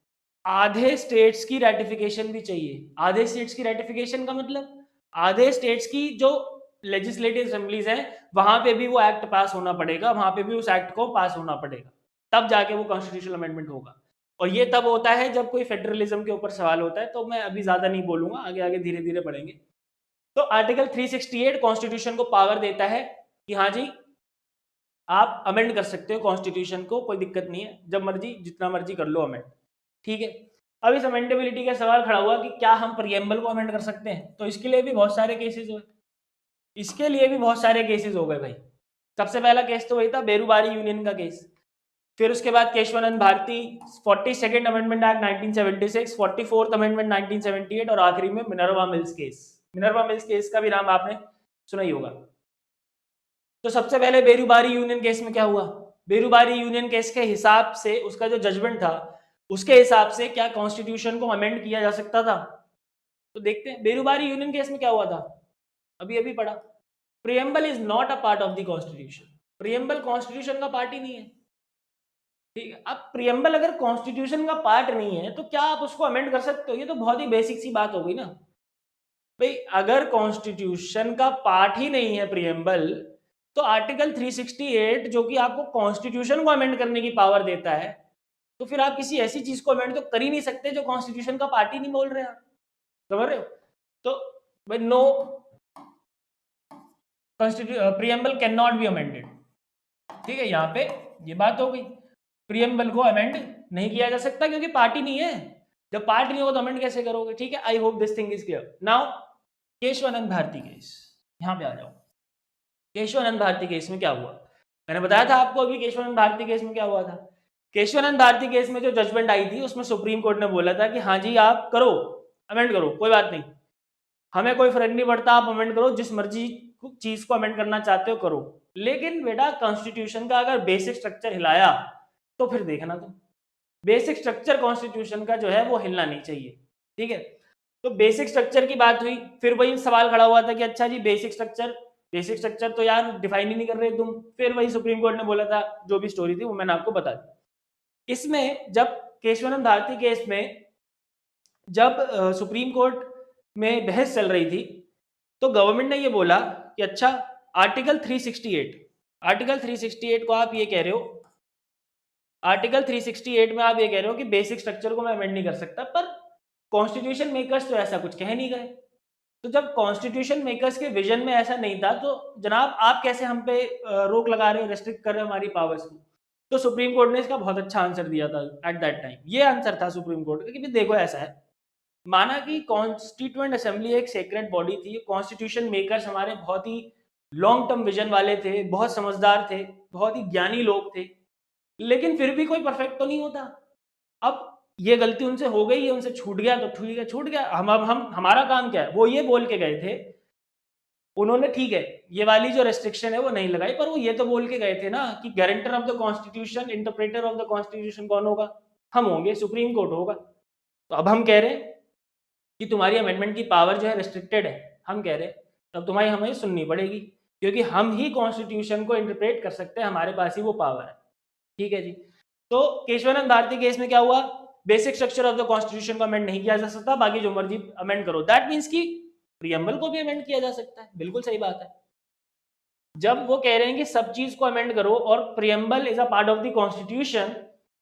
आधे स्टेट्स की रेटिफिकेशन भी चाहिए। आधे स्टेट्स की रेटिफिकेशन का मतलब आधे स्टेट्स की जो लेजिस्लेटिव असेंबलीज हैं वहां पे भी वो एक्ट पास होना पड़ेगा, वहां पे भी उस एक्ट को पास होना पड़ेगा, तब जाके वो कॉन्स्टिट्यूशनल अमेंडमेंट होगा। और ये तब होता है जब कोई फेडरलिज्म के ऊपर सवाल होता है, तो मैं अभी ज्यादा नहीं बोलूंगा, आगे आगे धीरे धीरे पढ़ेंगे। तो आर्टिकल 368 कॉन्स्टिट्यूशन को पावर देता है कि हाँ जी आप अमेंड कर सकते हो कॉन्स्टिट्यूशन को, कोई दिक्कत नहीं है, जब मर्जी जितना मर्जी कर लो अमेंड, ठीक है। अब इस अमेंडेबिलिटी का सवाल खड़ा हुआ कि क्या हम प्रियम्बल को अमेंड कर सकते हैं, तो इसके लिए भी बहुत सारे केसेस हुए, इसके लिए भी बहुत सारे केसेस हो गए भाई। सबसे पहला केस तो वही था बेरूबारी यूनियन का केस, फिर उसके बाद Kesavananda Bharati, 42nd amendment act 1976, 44th amendment 1978, और आखिरी में मिनर्वा मिल्स केस। मिनर्वा मिल्स केस का भी नाम आपने सुना ही होगा। तो सबसे पहले बेरूबारी यूनियन केस में क्या हुआ, बेरूबारी यूनियन केस के हिसाब से उसका जो जजमेंट था उसके हिसाब से क्या कॉन्स्टिट्यूशन को अमेंड किया जा सकता था। तो देखते हैं बेरूबारी यूनियन केस में क्या हुआ था, अभी अभी पढ़ा। Preamble is not a part of the constitution, preamble constitution का पार्ट ही नहीं है, ठीक है। अब प्रियम्बल अगर कॉन्स्टिट्यूशन का पार्ट नहीं है तो क्या आप उसको अमेंड कर सकते हो, ये तो बहुत ही बेसिक सी बात हो गई ना भाई। अगर कॉन्स्टिट्यूशन का पार्ट ही नहीं है प्रियम्बल, तो आर्टिकल 368 जो कि आपको कॉन्स्टिट्यूशन को अमेंड करने की पावर देता है, तो फिर आप किसी ऐसी चीज को अमेंड तो कर ही नहीं सकते जो कॉन्स्टिट्यूशन का पार्ट ही नहीं बोल रहे आप, समझ रहे हो। तो भाई no, preamble can not be amended, ठीक है। यहाँ पे ये बात हो गई, प्रियम्बल को अमेंड नहीं किया जा सकता क्योंकि पार्टी नहीं है, जब पार्ट नहीं होगा तो अमेंड कैसे करोगे, ठीक है। I hope this thing is clear now. Kesavananda Bharati case, यहाँ पे आ जाओ। केशवानंद भारती केस में क्या हुआ, मैंने बताया था आपको अभी केशवानंद भारती केस में क्या हुआ था। केशवानंद भारती केस में जो जजमेंट आई थी उसमें सुप्रीम कोर्ट ने बोला था कि हाँ जी आप करो, अमेंड करो, कोई बात नहीं, हमें कोई फर्क नहीं पड़ता, आप अमेंड करो, जिस मर्जी चीज को अमेंड करना चाहते हो करो, लेकिन बेटा कॉन्स्टिट्यूशन का अगर बेसिक स्ट्रक्चर हिलाया तो फिर देखना तुम, बेसिक स्ट्रक्चर कॉन्स्टिट्यूशन का जो है वो हिलना नहीं चाहिए, ठीक है। तो बेसिक स्ट्रक्चर की बात हुई, फिर वही सवाल खड़ा हुआ था कि अच्छा जी बेसिक स्ट्रक्चर तो यार डिफाइन ही नहीं कर रहे तुम, फिर वही सुप्रीम कोर्ट ने बोला था, जो भी स्टोरी थी वो मैंने आपको बता दी। इसमें जब केशवानंद भारती केस में जब सुप्रीम कोर्ट में बहस चल रही थी, तो गवर्नमेंट ने ये बोला कि अच्छा आर्टिकल 368 को आप ये कह रहे हो, आर्टिकल 368 में आप ये कह रहे हो कि बेसिक स्ट्रक्चर को मैं अमेंड नहीं कर सकता, पर कॉन्स्टिट्यूशन मेकर्स तो ऐसा कुछ कह नहीं गए। तो जब कॉन्स्टिट्यूशन मेकर्स के विजन में ऐसा नहीं था, तो जनाब आप कैसे हम पे रोक लगा रहे हो, रेस्ट्रिक्ट कर रहे हो हमारी पावर्स को। तो सुप्रीम कोर्ट ने इसका बहुत अच्छा आंसर दिया था एट दैट टाइम। ये आंसर था सुप्रीम कोर्ट का कि देखो ऐसा है, माना कि कॉन्स्टिट्यूएंट असेंबली एक सेक्रेट बॉडी थी, कॉन्स्टिट्यूशन मेकर्स हमारे बहुत ही लॉन्ग टर्म विजन वाले थे, बहुत समझदार थे, बहुत ही ज्ञानी लोग थे, लेकिन फिर भी कोई परफेक्ट तो नहीं होता। अब ये गलती उनसे हो गई है, उनसे छूट गया तो ठीक है, छूट गया। हम हमारा काम क्या है, वो ये बोल के गए थे, उन्होंने ठीक है ये वाली जो रेस्ट्रिक्शन है वो नहीं लगाई, पर वो ये तो बोल के गए थे ना कि guarantor of the constitution, interpreter of the constitution कौन होगा, हम होंगे, सुप्रीम कोर्ट होगा। तो अब हम कह रहे हैं कि तुम्हारी अमेंडमेंट की पावर जो है रिस्ट्रिक्टेड है, हम कह रहे हैं तब तुम्हारी हमें सुननी पड़ेगी, क्योंकि हम ही कॉन्स्टिट्यूशन को इंटरप्रेट कर सकते हैं, हमारे पास ही वो पावर है, ठीक है जी। तो केशवानंद भारती केस में क्या हुआ, basic structure of the constitution को अमेंड नहीं किया जा सकता, बाकी जो मर्जी अमेंड करो, दैट मींस कि प्रियम्बल को भी अमेंड किया जा सकता है, बिल्कुल सही बात है। जब वो कह रहे हैं कि सब चीज को अमेंड करो और preamble is a part of the constitution,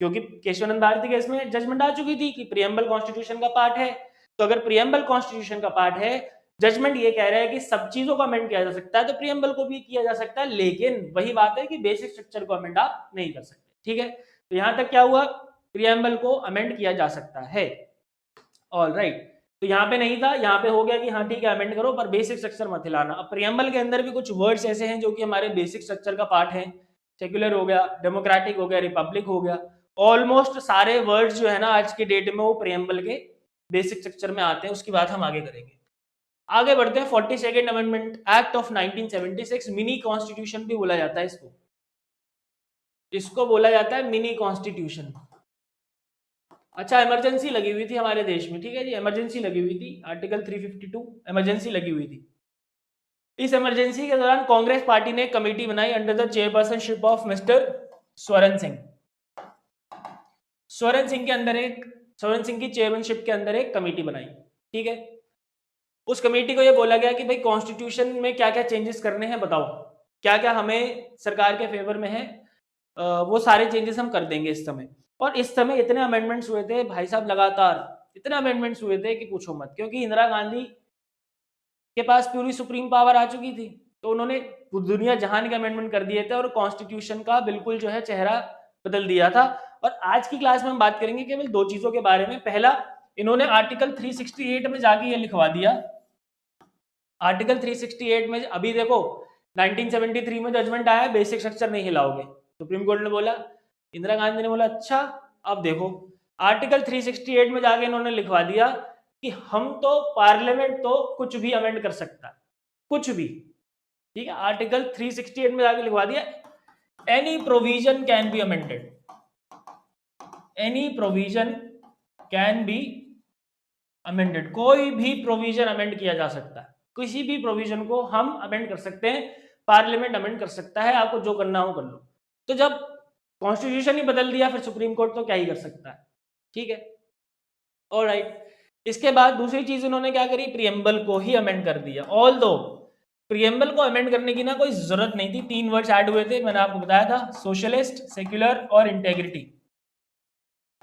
क्योंकि केशवानंद भारती केस में जजमेंट आ चुकी थी कि प्रियम्बल कॉन्स्टिट्यूशन का पार्ट है, तो अगर प्रियम्बल कॉन्स्टिट्यूशन का पार्ट है जजमेंट ये कह रहा है कि सब चीजों को अमेंड किया जा सकता है, तो प्रियम्बल को भी किया जा सकता है, लेकिन वही बात है कि बेसिक स्ट्रक्चर को अमेंड आप नहीं कर सकते। ठीक है, तो यहां तक क्या हुआ, प्रियम्बल को अमेंड किया जा सकता है। ऑल राइट, तो यहाँ पे नहीं था, यहाँ पे हो गया कि हाँ ठीक है अमेंड करो, पर बेसिक स्ट्रक्चर मत हिलाना। अब प्रियम्बल के अंदर भी कुछ वर्ड्स ऐसे हैं जो कि हमारे बेसिक स्ट्रक्चर का पार्ट है। सेक्युलर हो गया, डेमोक्रेटिक हो गया, रिपब्लिक हो गया, ऑलमोस्ट सारे वर्ड्स जो है ना आज के डेट में वो प्रियम्बल के बेसिक स्ट्रक्चर में आते हैं। उसकी बात हम आगे करेंगे। आगे बढ़ते हैं। 42nd amendment act of 1976, mini constitution भी बोला जाता है इसको। इसको बोला जाता है मिनी कॉन्स्टिट्यूशन। अच्छा, इमरजेंसी लगी हुई थी हमारे देश में, ठीक है जी, इमरजेंसी लगी हुई थी, आर्टिकल 352 इमरजेंसी लगी हुई थी। इस इमरजेंसी के दौरान कांग्रेस पार्टी ने कमेटी बनाई under the chairpersonship of mister Swaran Singh. Swaran Singh की चेयरमैनशिप के अंदर एक कमेटी बनाई। ठीक है, उस कमेटी को यह बोला गया कि भाई कॉन्स्टिट्यूशन में क्या क्या चेंजेस करने हैं, बताओ क्या क्या हमें सरकार के फेवर में है, वो सारे चेंजेस हम कर देंगे इस समय। और इस समय इतने अमेंडमेंट्स हुए थे भाई साहब, लगातार इतने अमेंडमेंट्स हुए थे कि पूछो मत, क्योंकि इंदिरा गांधी के पास पूरी सुप्रीम पावर आ चुकी थी, तो उन्होंने दुनिया जहान के अमेंडमेंट कर दिए थे और कॉन्स्टिट्यूशन का बिल्कुल जो है चेहरा बदल दिया था। और आज की क्लास में हम बात करेंगे केवल दो चीजों के बारे में। पहला, इन्होंने आर्टिकल 368 में जाके ये लिखवा दिया। आर्टिकल 368 में अभी देखो 1973 में जजमेंट आया, बेसिक स्ट्रक्चर नहीं हिलाओगे, सुप्रीम कोर्ट ने बोला, इंदिरा गांधी ने बोला अच्छा। अब देखो आर्टिकल 368 में जाके इन्होंने लिखवा दिया कि हम तो पार्लियामेंट तो कुछ भी अमेंड कर सकता है, कुछ भी। ठीक है, आर्टिकल 368 में जाके लिखवा दिया any provision can be amended, any provision can be amended, कोई भी प्रोविजन अमेंड किया जा सकता है, किसी भी प्रोविजन को हम अमेंड कर सकते हैं, पार्लियामेंट अमेंड कर सकता है, आपको जो करना हो कर लो। तो जब कॉन्स्टिट्यूशन ही बदल दिया फिर सुप्रीम कोर्ट तो क्या ही कर सकता है। ठीक है, ऑलराइट। इसके बाद दूसरी चीज उन्होंने क्या करी, प्रियम्बल को ही अमेंड कर दिया। ऑल दो प्रियम्बल को अमेंड करने की ना कोई जरूरत नहीं थी, तीन वर्ड्स ऐड हुए थे, मैंने आपको बताया था, सोशलिस्ट, सेक्युलर और इंटेग्रिटी।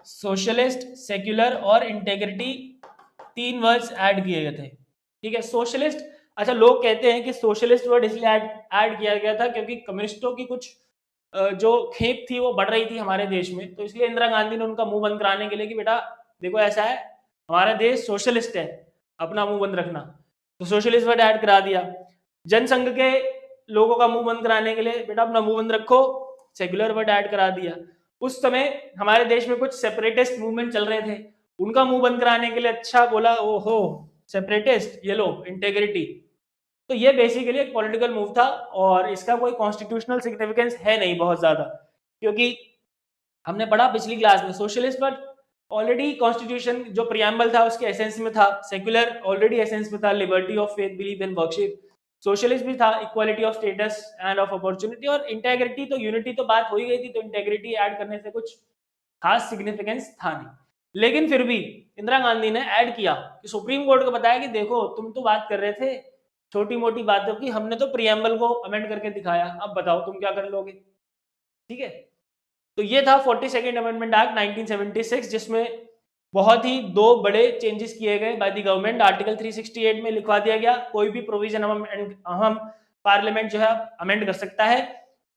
सोशलिस्ट, सेक्युलर और इंटेग्रिटी, तीन वर्ड्स ऐड किए गए थे। ठीक है, सोशलिस्ट, अच्छा लोग कहते हैं कि सोशलिस्ट वर्ड इसलिए ऐड किया गया था क्योंकि कम्युनिस्टों की कुछ जो खेप थी वो बढ़ रही थी हमारे देश में, तो इसलिए इंदिरा गांधी ने उनका मुंह बंद कराने के लिए कि बेटा देखो ऐसा है, हमारा देश सोशलिस्ट है, अपना मुंह बंद रखना, तो सोशलिस्ट वर्ड ऐड करा दिया। जनसंघ के लोगों का मुंह बंद कराने के लिए बेटा अपना मुंह बंद रखो, सेक्युलर वर्ड ऐड करा दिया। उस समय हमारे देश में कुछ सेपरेटिस्ट मूवमेंट चल रहे थे, उनका मुंह बंद कराने के लिए अच्छा बोला ओहो सेपरेटिस्ट, ये लो इंटेग्रिटी। तो ये बेसिकली एक पॉलिटिकल मूव था और इसका कोई कॉन्स्टिट्यूशनल सिग्निफिकेंस है नहीं बहुत ज्यादा, क्योंकि हमने पढ़ा पिछली क्लास में सोशलिस्ट पर ऑलरेडी कॉन्स्टिट्यूशन जो प्रियम्बल था उसके एसेंस में था, सेक्युलर ऑलरेडी एसेंस में था, liberty of faith, belief and worship, socialist भी था, equality of status end of opportunity, और इंटेग्रिटी तो यूनिटी तो बात हो ही गई थी, तो इंटेग्रिटी ऐड करने से कुछ खास सिग्निफिकेंस था नहीं। लेकिन फिर भी इंदिरा गांधी ने ऐड किया कि सुप्रीम कोर्ट को बताया कि देखो तुम तो बात कर रहे थे छोटी मोटी बातों की, हमने तो प्रियम्बल को अमेंड करके दिखाया, अब बताओ तुम क्या कर लोगे। ठीक है, तो ये था 42nd अमेंडमेंट एक्ट 1976, जिसमें बहुत ही दो बड़े चेंजेस किए गए बाय द गवर्नमेंट। आर्टिकल 368 में लिखवा दिया गया कोई भी प्रोविजन हम पार्लियामेंट जो है अमेंड कर सकता है,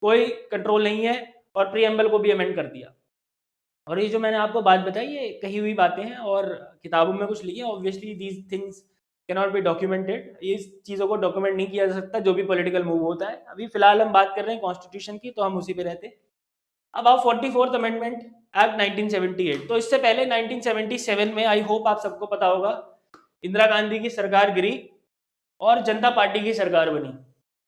कोई कंट्रोल नहीं है, और प्रियम्बल को भी अमेंड कर दिया। और ये जो मैंने आपको बात बताई ये कही हुई बातें हैं और किताबों में कुछ लिखी है, obviously these things can not be documented, ये चीज़ों को डॉक्यूमेंट नहीं किया जा सकता जो भी पॉलिटिकल मूव होता है। अभी फिलहाल हम बात कर रहे हैं कॉन्स्टिट्यूशन की, तो हम उसी पे रहते हैं। अब आप 44th अमेंडमेंट एक्ट 1978, तो इससे पहले 1977 में आई होप आप सबको पता होगा इंदिरा गांधी की सरकार गिरी और जनता पार्टी की सरकार बनी।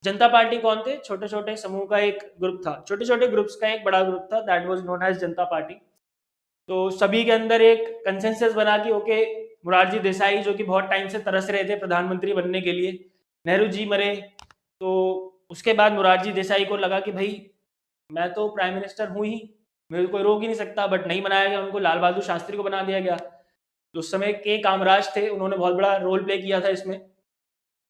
जनता पार्टी कौन थे, छोटे छोटे समूह का एक ग्रुप था, छोटे छोटे ग्रुप्स का एक बड़ा ग्रुप था, that was known as Janata party. तो सभी के अंदर एक कंसेंसस बना कि ओके मुरारजी देसाई जो कि बहुत टाइम से तरस रहे थे प्रधानमंत्री बनने के लिए, नेहरू जी मरे, तो उसके बाद मुरारजी देसाई को लगा कि भाई मैं तो प्राइम मिनिस्टर हूँ ही, मेरे को कोई रोक ही नहीं सकता, बट नहीं बनाया गया, उनको लाल बहादुर शास्त्री को बना दिया गया। तो उस समय के कामराज थे, उन्होंने बहुत बड़ा रोल प्ले किया था इसमें।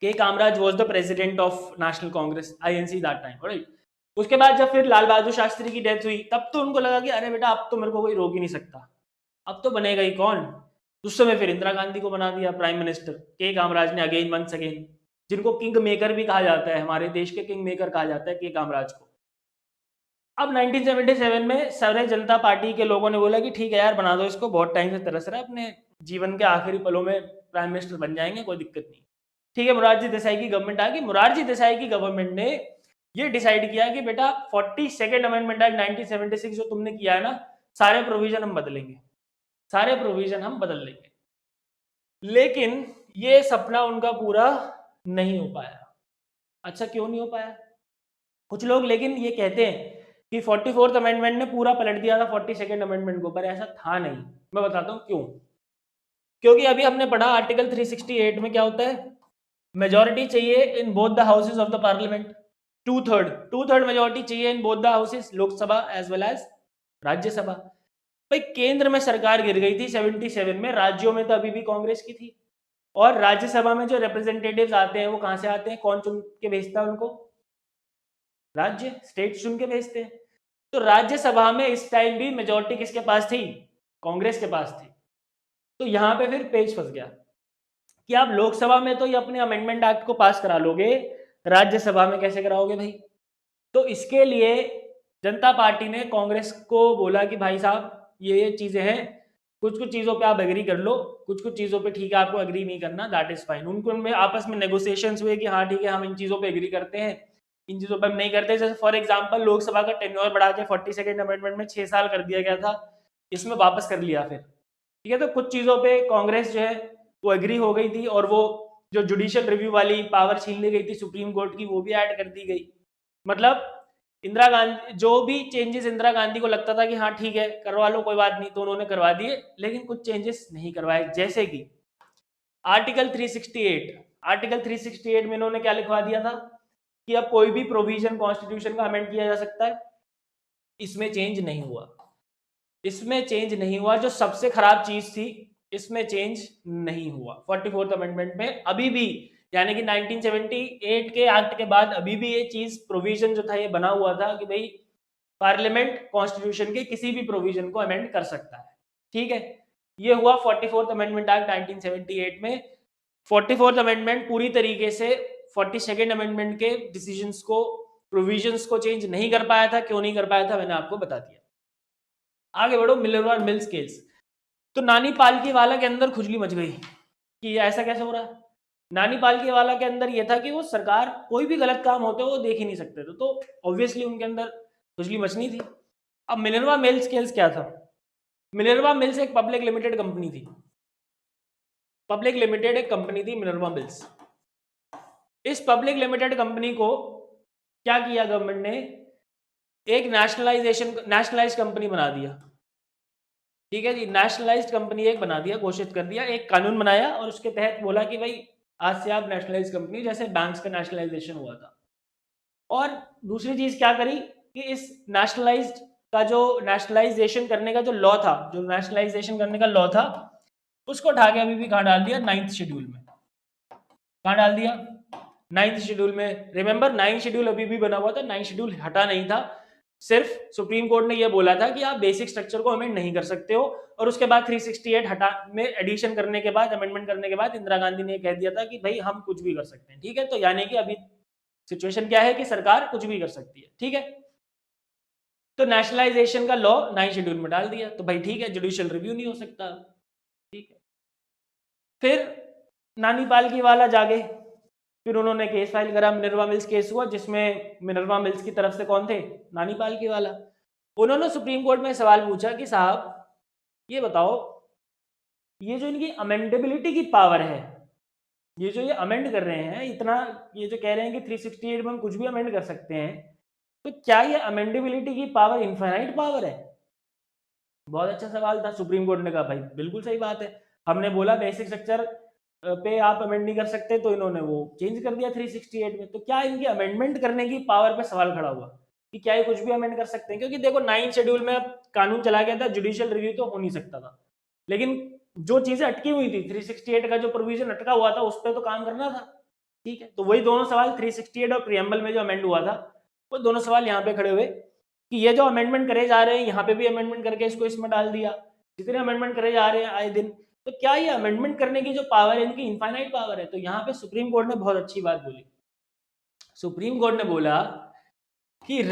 K Kamaraj was the president of National Congress INC that time, right. उसके बाद जब फिर लाल बहादुर शास्त्री की डेथ हुई तब तो उनको लगा कि अरे बेटा अब तो मेरे को कोई रोक ही नहीं सकता, अब तो बनेगा ही कौन, उस समय फिर इंदिरा गांधी को बना दिया प्राइम मिनिस्टर, के कामराज ने अगेन वंस अगेन, जिनको किंग मेकर भी कहा जाता है, हमारे देश के किंग मेकर कहा जाता है के कामराज को। अब 1977 में सारे जनता पार्टी के लोगों ने बोला कि ठीक है यार बना दो इसको, बहुत टाइम से तरस रहा है, अपने जीवन के आखिरी पलों में प्राइम मिनिस्टर बन जाएंगे, कोई दिक्कत नहीं। ठीक है, मोरारजी देसाई की गवर्नमेंट आ गई। मोरारजी देसाई की गवर्नमेंट ने ये डिसाइड किया कि बेटा 42nd अमेंडमेंट एक्ट 1976 जो तुमने किया है ना, सारे प्रोविजन हम बदलेंगे, सारे प्रोविजन हम बदल लेंगे। लेकिन ये सपना उनका पूरा नहीं हो पाया। अच्छा, क्यों नहीं हो पाया? कुछ लोग लेकिन ये कहते हैं कि 44th अमेंडमेंट ने पूरा पलट दिया था 42nd अमेंडमेंट को, पर ऐसा था नहीं। मैं बताता हूँ क्यों। क्योंकि अभी हमने पढ़ा आर्टिकल 368 में क्या होता है, मेजॉरिटी चाहिए in both the houses of the parliament, two third majority चाहिए in both the houses, Lok Sabha as well as Rajya Sabha. भाई केंद्र में सरकार गिर गई थी 77 में, राज्यों में तो अभी भी कांग्रेस की थी, और राज्यसभा में जो रिप्रेजेंटेटिव्स आते हैं वो कहां से आते हैं, कौन चुन के भेजता है उनको? राज्य, स्टेट चुन के भेजते हैं। तो राज्यसभा में इस टाइम भी मेजॉरिटी किसके पास थी? कांग्रेस के पास थी। तो यहां पे फिर पेच फंस गया कि आप लोकसभा में तो ये अपने अमेंडमेंट एक्ट को पास करा लोगे, राज्यसभा में कैसे कराओगे भाई? तो इसके लिए जनता पार्टी ने कांग्रेस को बोला कि भाई साहब ये चीजें हैं, कुछ कुछ चीजों पे आप एग्री कर लो, कुछ कुछ चीजों पे ठीक है आपको एग्री नहीं करना, दैट इज फाइन। उनको उनमें आपस में नेगोशिएशंस हुए कि हाँ ठीक है हम इन चीजों पे एग्री करते हैं, इन चीजों पे हम नहीं करते। जैसे फॉर एग्जांपल लोकसभा का टेन्योर बढ़ा के 42nd अमेंडमेंट में 6 साल कर दिया गया था, इसमें वापस कर लिया फिर। ठीक है, तो कुछ चीजों पे कांग्रेस जो है वो एग्री हो गई थी, और वो जो जुडिशियल रिव्यू वाली पावर छीन ली गई थी सुप्रीम कोर्ट की, वो भी ऐड कर दी गई। मतलब इंदिरा गांधी जो भी चेंजेस इंदिरा गांधी को लगता था कि हाँ ठीक है करवा लो कोई बात नहीं, तो उन्होंने करवा दिए, लेकिन कुछ चेंजेस नहीं करवाए। जैसे कि आर्टिकल 368 में इन्होंने क्या लिखवा दिया था कि अब कोई भी प्रोविजन कॉन्स्टिट्यूशन का अमेंड किया जा सकता है, इसमें चेंज नहीं हुआ, इसमें चेंज नहीं हुआ। जो सबसे खराब चीज थी इसमें चेंज नहीं हुआ 44th अमेंडमेंट में अभी भी, यानी कि 1978 के एक्ट के बाद अभी भी ये चीज प्रोविजन जो था ये बना हुआ था कि भाई पार्लियामेंट कॉन्स्टिट्यूशन के किसी भी प्रोविजन को अमेंड कर सकता है। ठीक है, ये हुआ 44th अमेंडमेंट एक्ट 1978 में। 44th अमेंडमेंट पूरी तरीके से 42nd अमेंडमेंट के डिसीजंस को, प्रोविजंस को चेंज नहीं कर पाया था। क्यों नहीं कर पाया था मैंने आपको बता दिया। आगे बढ़ो, मिलर और मिल्स केस। तो नानी पालकी वाला के अंदर खुजली मच गई कि ऐसा कैसे हो रहा है। नानी पालकी वाला के अंदर ये था कि वो सरकार कोई भी गलत काम होते वो देख ही नहीं सकते थे, तो ऑब्वियसली उनके अंदर खुजली मचनी थी। अब मिनरवा मिल्स केस क्या था? मिनरवा मिल्स एक पब्लिक लिमिटेड कंपनी थी, पब्लिक लिमिटेड एक कंपनी थी मिनरवा मिल्स। इस पब्लिक लिमिटेड कंपनी को क्या किया गवर्नमेंट ने, एक नेशनलाइज कंपनी बना दिया। ठीक है जी, नेशनलाइज्ड कंपनी एक बना दिया, घोषित कर दिया, एक कानून बनाया और उसके तहत बोला कि भाई आज से आप नेशनलाइज कंपनी, जैसे बैंक्स का नेशनलाइजेशन हुआ था। और दूसरी चीज क्या करी कि इस नेशनलाइज्ड का जो नेशनलाइजेशन करने का जो लॉ था, जो नेशनलाइजेशन करने का लॉ था, उसको उठा के अभी भी कहाँ डाल दिया? 9th शेड्यूल में। कहाँ डाल दिया? 9th शेड्यूल में। रिमेंबर 9th शेड्यूल अभी भी बना हुआ था, 9th शेड्यूल हटा नहीं था। सिर्फ सुप्रीम कोर्ट ने यह बोला था कि आप बेसिक स्ट्रक्चर को अमेंड नहीं कर सकते हो, और उसके बाद 368 हटा में एडिशन करने के बाद, अमेंडमेंट करने के बाद इंदिरा गांधी ने कह दिया था कि भाई हम कुछ भी कर सकते हैं। ठीक है, तो यानी कि अभी सिचुएशन क्या है कि सरकार कुछ भी कर सकती है। ठीक है, तो नेशनलाइजेशन का लॉ 9th शेड्यूल में डाल दिया, तो भाई ठीक है, जुडिशियल रिव्यू नहीं हो सकता। ठीक है, फिर नानी पालकी वाला जागे, फिर उन्होंने केस फाइल करा, मिनरवा मिल्स केस हुआ, जिसमें मिनरवा मिल्स की तरफ से कौन थे? नानी पालकी वाला। उन्होंने सुप्रीम कोर्ट में सवाल पूछा कि साहब ये बताओ, ये जो इनकी अमेंडेबिलिटी की पावर है, ये जो ये अमेंड कर रहे हैं इतना, ये जो कह रहे हैं कि 368 में हम कुछ भी अमेंड कर सकते हैं, तो क्या ये अमेंडेबिलिटी की पावर इनफाइनाइट पावर है? बहुत अच्छा सवाल था। सुप्रीम कोर्ट ने कहा भाई बिल्कुल सही बात है, हमने बोला बेसिक स्ट्रक्चर पे आप अमेंड नहीं कर सकते, तो इन्होंने वो चेंज कर दिया 368 में। तो क्या इनकी अमेंडमेंट करने की पावर पे सवाल खड़ा हुआ कि क्या ये कुछ भी अमेंड कर सकते हैं? क्योंकि देखो 9th शेड्यूल में कानून चला गया था, जुडिशियल रिव्यू तो हो नहीं सकता था, लेकिन जो चीजें अटकी हुई थी, 368 का जो प्रोविजन अटका हुआ था, उस पर तो काम करना था। ठीक है, तो वही दोनों सवाल 368 और प्रियम्बल में जो अमेंड हुआ था, वो दोनों सवाल यहाँ पे खड़े हुए कि ये जो अमेंडमेंट करे जा रहे हैं, यहाँ पे भी अमेंडमेंट करके इसको इसमें डाल दिया, जितने अमेंडमेंट करे जा रहे हैं आए दिन, तो क्या ये अमेंडमेंट करने की जो पावर है इनकी इनफाइनाइट पावर है? तो यहाँ पे सुप्रीम कोर्ट ने बहुत अच्छी बात बोली। सुप्रीम कोर्ट ने बोला कि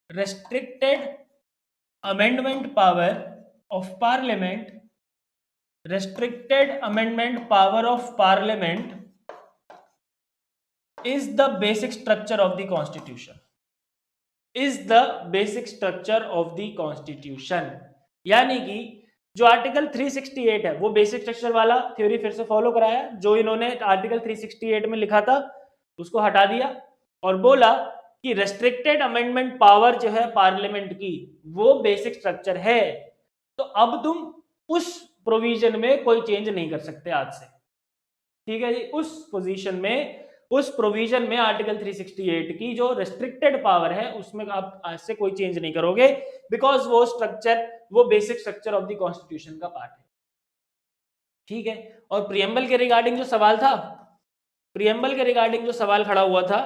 restricted amendment power of parliament restricted amendment power of parliament is the basic structure of the constitution is the basic structure of the constitution। यानी कि जो आर्टिकल 368 है वो बेसिक स्ट्रक्चर वाला थ्योरी फिर से फॉलो कराया, जो इन्होंने आर्टिकल 368 में लिखा था उसको हटा दिया और बोला कि रेस्ट्रिक्टेड अमेंडमेंट पावर जो है पार्लियामेंट की वो बेसिक स्ट्रक्चर है। तो अब तुम उस प्रोविजन में कोई चेंज नहीं कर सकते आज से, ठीक है जी। उस पोजीशन में, उस प्रोविजन में आर्टिकल 368 की जो रेस्ट्रिक्टेड पावर है उसमें आप आज से कोई चेंज नहीं करोगे, बिकॉज वो स्ट्रक्चर, वो basic structure of the constitution का पार्ट है, ठीक है। और प्रियम्बल के रिगार्डिंग जो सवाल था, प्रियम्बल के रिगार्डिंग जो सवाल खड़ा हुआ था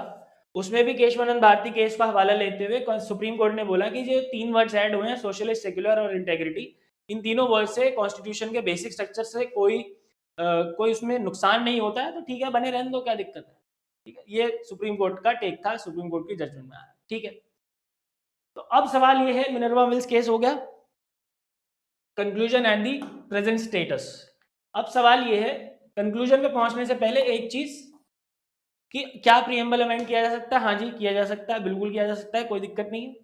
उसमें भी केशवानंद भारती केस का हवाला लेते हुए सुप्रीम कोर्ट ने बोला कि जो 3 वर्ड्स ऐड हुए हैं, सोशलिस्ट, सेक्युलर और इंटेग्रिटी, इन तीनों वर्ड से कॉन्स्टिट्यूशन के बेसिक स्ट्रक्चर से कोई उसमें नुकसान नहीं होता है, तो ठीक है बने रहने दो, क्या दिक्कत है, ठीक है। ये सुप्रीम कोर्ट का टेक था, सुप्रीम कोर्ट की जजमेंट में आया, ठीक है। तो अब सवाल ये है, मिनर्वा मिल्स केस हो गया, conclusion and the present status. अब सवाल ये है, कंक्लूजन पे पहुंचने से पहले एक चीज कि क्या प्रीएम्बल अमेंड किया जा सकता है? हाँ जी किया जा सकता है, बिल्कुल किया जा सकता है, कोई दिक्कत नहीं है,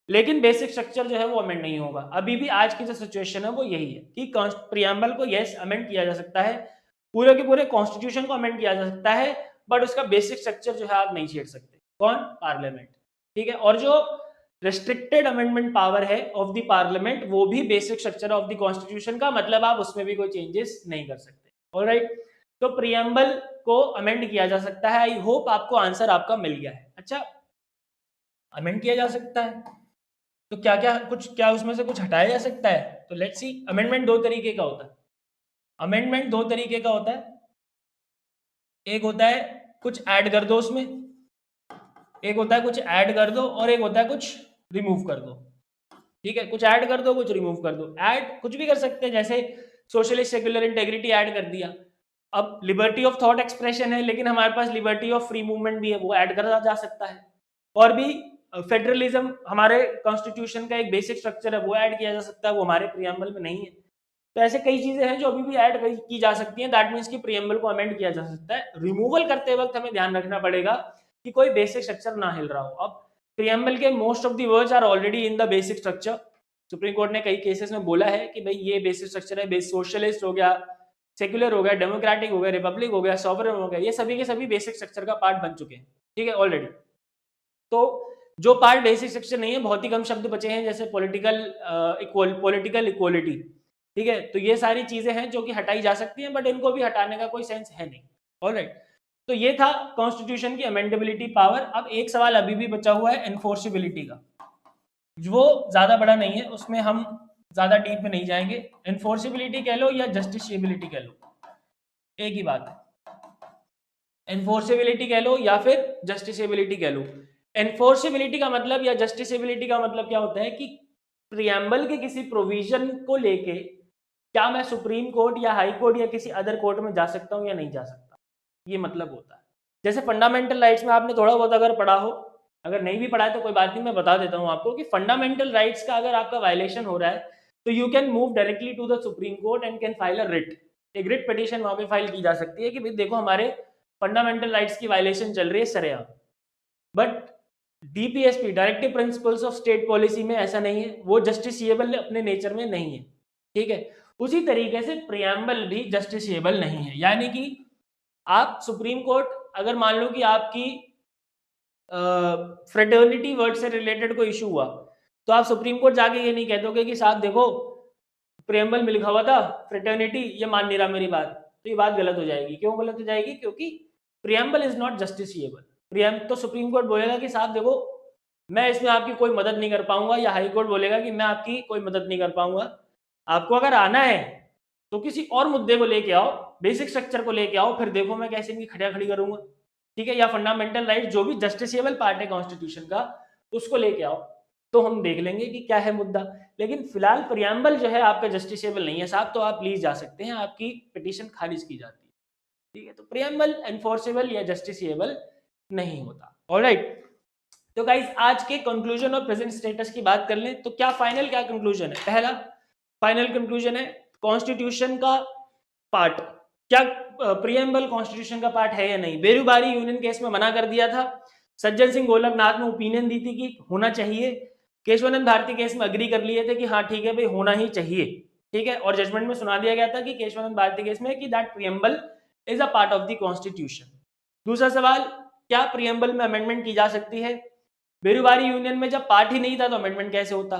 लेकिन बेसिक स्ट्रक्चर जो है वो अमेंड नहीं होगा। अभी भी आज की जो सिचुएशन है वो यही है कि प्रीएम्बल को यस अमेंड किया जा सकता है, पूरे के पूरे कॉन्स्टिट्यूशन को अमेंड किया जा सकता है, बट उसका बेसिक स्ट्रक्चर जो है आप नहीं छेड़ सकते। कौन? पार्लियामेंट, ठीक है। और जो रेस्ट्रिक्टेड अमेंडमेंट पावर है ऑफ द पार्लियामेंट वो भी basic structure of the constitution का, मतलब आप उसमें भी कोई चेंजेस नहीं कर सकते। ऑलराइट, तो प्रीएम्बल को अमेंड किया जा सकता है। आई होप आपको आंसर आपका मिल गया है। अच्छा, अमेंड किया जा सकता है तो क्या क्या क्या उसमें से कुछ हटाया जा सकता है? तो लेट्स सी। अमेंडमेंट 2 तरीके का होता है, अमेंडमेंट 2 तरीके का होता है। एक होता है कुछ ऐड कर दो उसमें, एक होता है कुछ ऐड कर दो, और एक होता है कुछ रिमूव कर दो, ठीक है। कुछ ऐड कर दो, कुछ रिमूव कर दो। ऐड कुछ भी कर सकते हैं, जैसे सोशलिस्ट, सेक्युलर, इंटेग्रिटी ऐड कर दिया। अब लिबर्टी ऑफ थॉट एक्सप्रेशन है, लेकिन हमारे पास लिबर्टी ऑफ फ्री मूवमेंट भी है, वो ऐड करा जा सकता है। और भी फेडरलिज्म हमारे कॉन्स्टिट्यूशन का एक बेसिक स्ट्रक्चर है, वो ऐड किया जा सकता है, वो हमारे प्रीएम्बल में नहीं है। तो ऐसे कई चीजें हैं जो अभी भी ऐड की जा सकती हैं, दैट मीन्स कि प्रीएम्बल को अमेंड किया जा सकता है। रिमूवल करते वक्त हमें ध्यान रखना पड़ेगा कि कोई बेसिक स्ट्रक्चर ना हिल रहा हो। अब प्रीएम्बल के most of the words are already in the basic structure. Supreme court ने कई केसेस में बोला है कि भाई ये बेसिक स्ट्रक्चर है, सोशलिस्ट हो गया, सेक्युलर हो गया, डेमोक्रेटिक हो गया, रिपब्लिक हो गया, सॉवरेन हो गया, ये सभी के सभी बेसिक स्ट्रक्चर का पार्ट बन चुके हैं, ठीक है ऑलरेडी। तो जो पार्ट बेसिक स्ट्रक्चर नहीं है, बहुत ही कम शब्द बचे हैं, जैसे पॉलिटिकल इक्वलिटी, ठीक है। तो ये सारी चीजें हैं जो कि हटाई जा सकती हैं, बट इनको भी हटाने का कोई सेंस है नहीं। ऑलराइट, तो ये था कॉन्स्टिट्यूशन की अमेंडेबिलिटी पावर। अब एक सवाल अभी भी बचा हुआ है एनफोर्सेबिलिटी का, वो ज्यादा बड़ा नहीं है, उसमें हम ज्यादा डीप में नहीं जाएंगे। एनफोर्सेबिलिटी कह लो या जस्टिसिएबिलिटी कह लो, एक ही बात है। एनफोर्सेबिलिटी कह लो या फिर जस्टिसिएबिलिटी कह लो। एनफोर्सेबिलिटी का मतलब या जस्टिसिएबिलिटी का मतलब क्या होता है कि प्रीएम्बल के किसी प्रोविजन को लेके क्या मैं सुप्रीम कोर्ट या हाई कोर्ट या किसी अदर कोर्ट में जा सकता हूं या नहीं जा सकता, ये मतलब होता है। जैसे फंडामेंटल राइट्स में आपने थोड़ा बहुत अगर पढ़ा हो, अगर नहीं भी पढ़ा है तो कोई बात नहीं, मैं बता देता हूं आपको कि फंडामेंटल राइट्स का अगर आपका वायलेशन हो रहा है तो you can move directly to the supreme court and can file a writ. एक रिट पिटीशन वहां पे फाइल की जा सकती है कि भाई देखो हमारे फंडामेंटल राइट्स की वायलेशन चल रही है सरेआम। But DPSP, directive principles of state policy में ऐसा नहीं है, वो जस्टिसिएबल अपने नेचर में नहीं है, ठीक है। उसी तरीके से प्रीएम्बल भी जस्टिसिएबल नहीं है, यानी कि आप सुप्रीम कोर्ट, अगर मान लो कि आपकी फ्रेटर्निटी वर्ड से रिलेटेड कोई इशू हुआ, तो आप सुप्रीम कोर्ट जाके ये नहीं कह दोगे कि साहब देखो प्रीएम्बल में लिखा हुआ था फ्रेटर्निटी, ये मान नहीं रहा मेरी बात, तो ये बात गलत हो जाएगी। क्यों गलत हो जाएगी? क्योंकि प्रीएम्बल इज नॉट जस्टिसिएबल। तो सुप्रीम कोर्ट बोलेगा कि साहब देखो मैं इसमें आपकी कोई मदद नहीं कर पाऊंगा, या हाई कोर्ट बोलेगा कि मैं आपकी कोई मदद नहीं कर पाऊंगा। आपको अगर आना है तो किसी और मुद्दे को लेके आओ, बेसिक स्ट्रक्चर को लेके आओ, फिर देखो मैं कैसे इनकी खड़िया खड़ी करूंगा, ठीक है। या फंडामेंटल राइट जो भी जस्टिसिएबल पार्ट है कॉन्स्टिट्यूशन का, उसको लेके आओ। तो हम देख लेंगे कि क्या है मुद्दा। लेकिन फिलहाल प्रियम्बल जो है आपका जस्टिसेबल नहीं है साहब, तो आप प्लीज जा सकते हैं, आपकी पिटीशन खारिज की जाती है। ठीक है, तो प्रियम्बल एनफोर्सेबल या जस्टिसेबल नहीं होता। ऑलराइट, तो गाइस आज के कंक्लूजन और प्रेजेंट स्टेटस की बात कर लें तो क्या फाइनल क्या कंक्लूजन है। पहला फाइनल कंक्लूजन है कॉन्स्टिट्यूशन का पार्ट, क्या प्रियम्बल कॉन्स्टिट्यूशन का पार्ट है या नहीं। बेरुबारी यूनियन केस में मना कर दिया था, सज्जन सिंह गोलकनाथ ने ओपिनियन दी थी कि होना चाहिए, केशवानंद भारती केस में अग्री कर लिए थे कि हाँ ठीक है भाई होना ही चाहिए। ठीक है, और जजमेंट में सुना दिया गया था कि केशवानंद भारती केस में कि that preamble is a part of the constitution. दूसरा सवाल, क्या प्रियम्बल में अमेंडमेंट की जा सकती है। बेरुबारी यूनियन में जब पार्ट ही नहीं था तो अमेंडमेंट कैसे होता।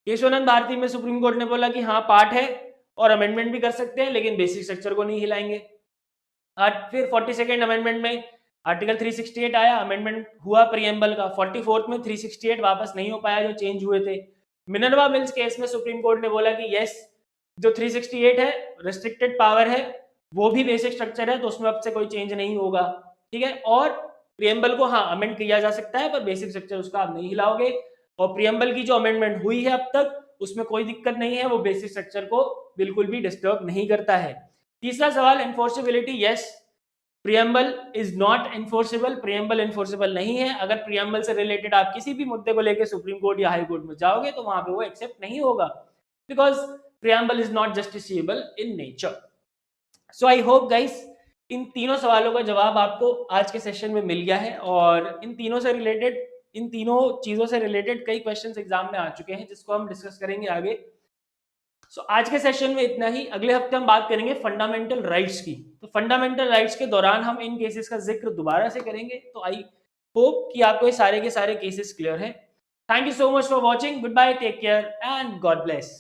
केशवानंद भारती में सुप्रीम कोर्ट ने बोला कि हाँ पार्ट है और अमेंडमेंट भी कर सकते हैं, लेकिन बेसिक स्ट्रक्चर को नहीं हिलाएंगे। फिर 42nd अमेंडमेंट में आर्टिकल 368 आया, अमेंडमेंट हुआ प्रियम्बल का। 44th में 368 वापस नहीं हो पाया जो चेंज हुए थे। मिनर्वा मिल्स केस में सुप्रीम कोर्ट ने बोला कि यस, जो 368 है रिस्ट्रिक्टेड पावर है, वो भी बेसिक स्ट्रक्चर है, तो उसमें अब से कोई चेंज नहीं होगा। ठीक है, और प्रियम्बल को हाँ अमेंड किया जा सकता है, पर बेसिक स्ट्रक्चर उसका आप नहीं हिलाओगे। और प्रियम्बल की जो अमेंडमेंट हुई है अब तक उसमें कोई दिक्कत नहीं है, वो बेसिक स्ट्रक्चर को बिल्कुल भी डिस्टर्ब नहीं करता है। तीसरा सवाल enforceability, yes preamble is not enforceable, preamble enforceable नहीं है। अगर प्रियम्बल से रिलेटेड आप किसी भी मुद्दे को लेकर सुप्रीम कोर्ट या हाई कोर्ट में जाओगे तो वहां पे वो एक्सेप्ट नहीं होगा, because preamble is not justiciable in nature. So I hope guys in तीनों सवालों का जवाब आपको आज के सेशन में मिल गया है, और इन तीनों से रिलेटेड, इन तीनों चीजों से रिलेटेड कई क्वेश्चंस एग्जाम में आ चुके हैं जिसको हम डिस्कस करेंगे आगे। आज के सेशन में इतना ही। अगले हफ्ते हम बात करेंगे फंडामेंटल राइट्स की, तो फंडामेंटल राइट्स के दौरान हम इन केसेस का जिक्र दोबारा से करेंगे। तो आई होप कि आपको ये सारे के सारे केसेस क्लियर है। Thank you so much for watching, goodbye, take care and God bless.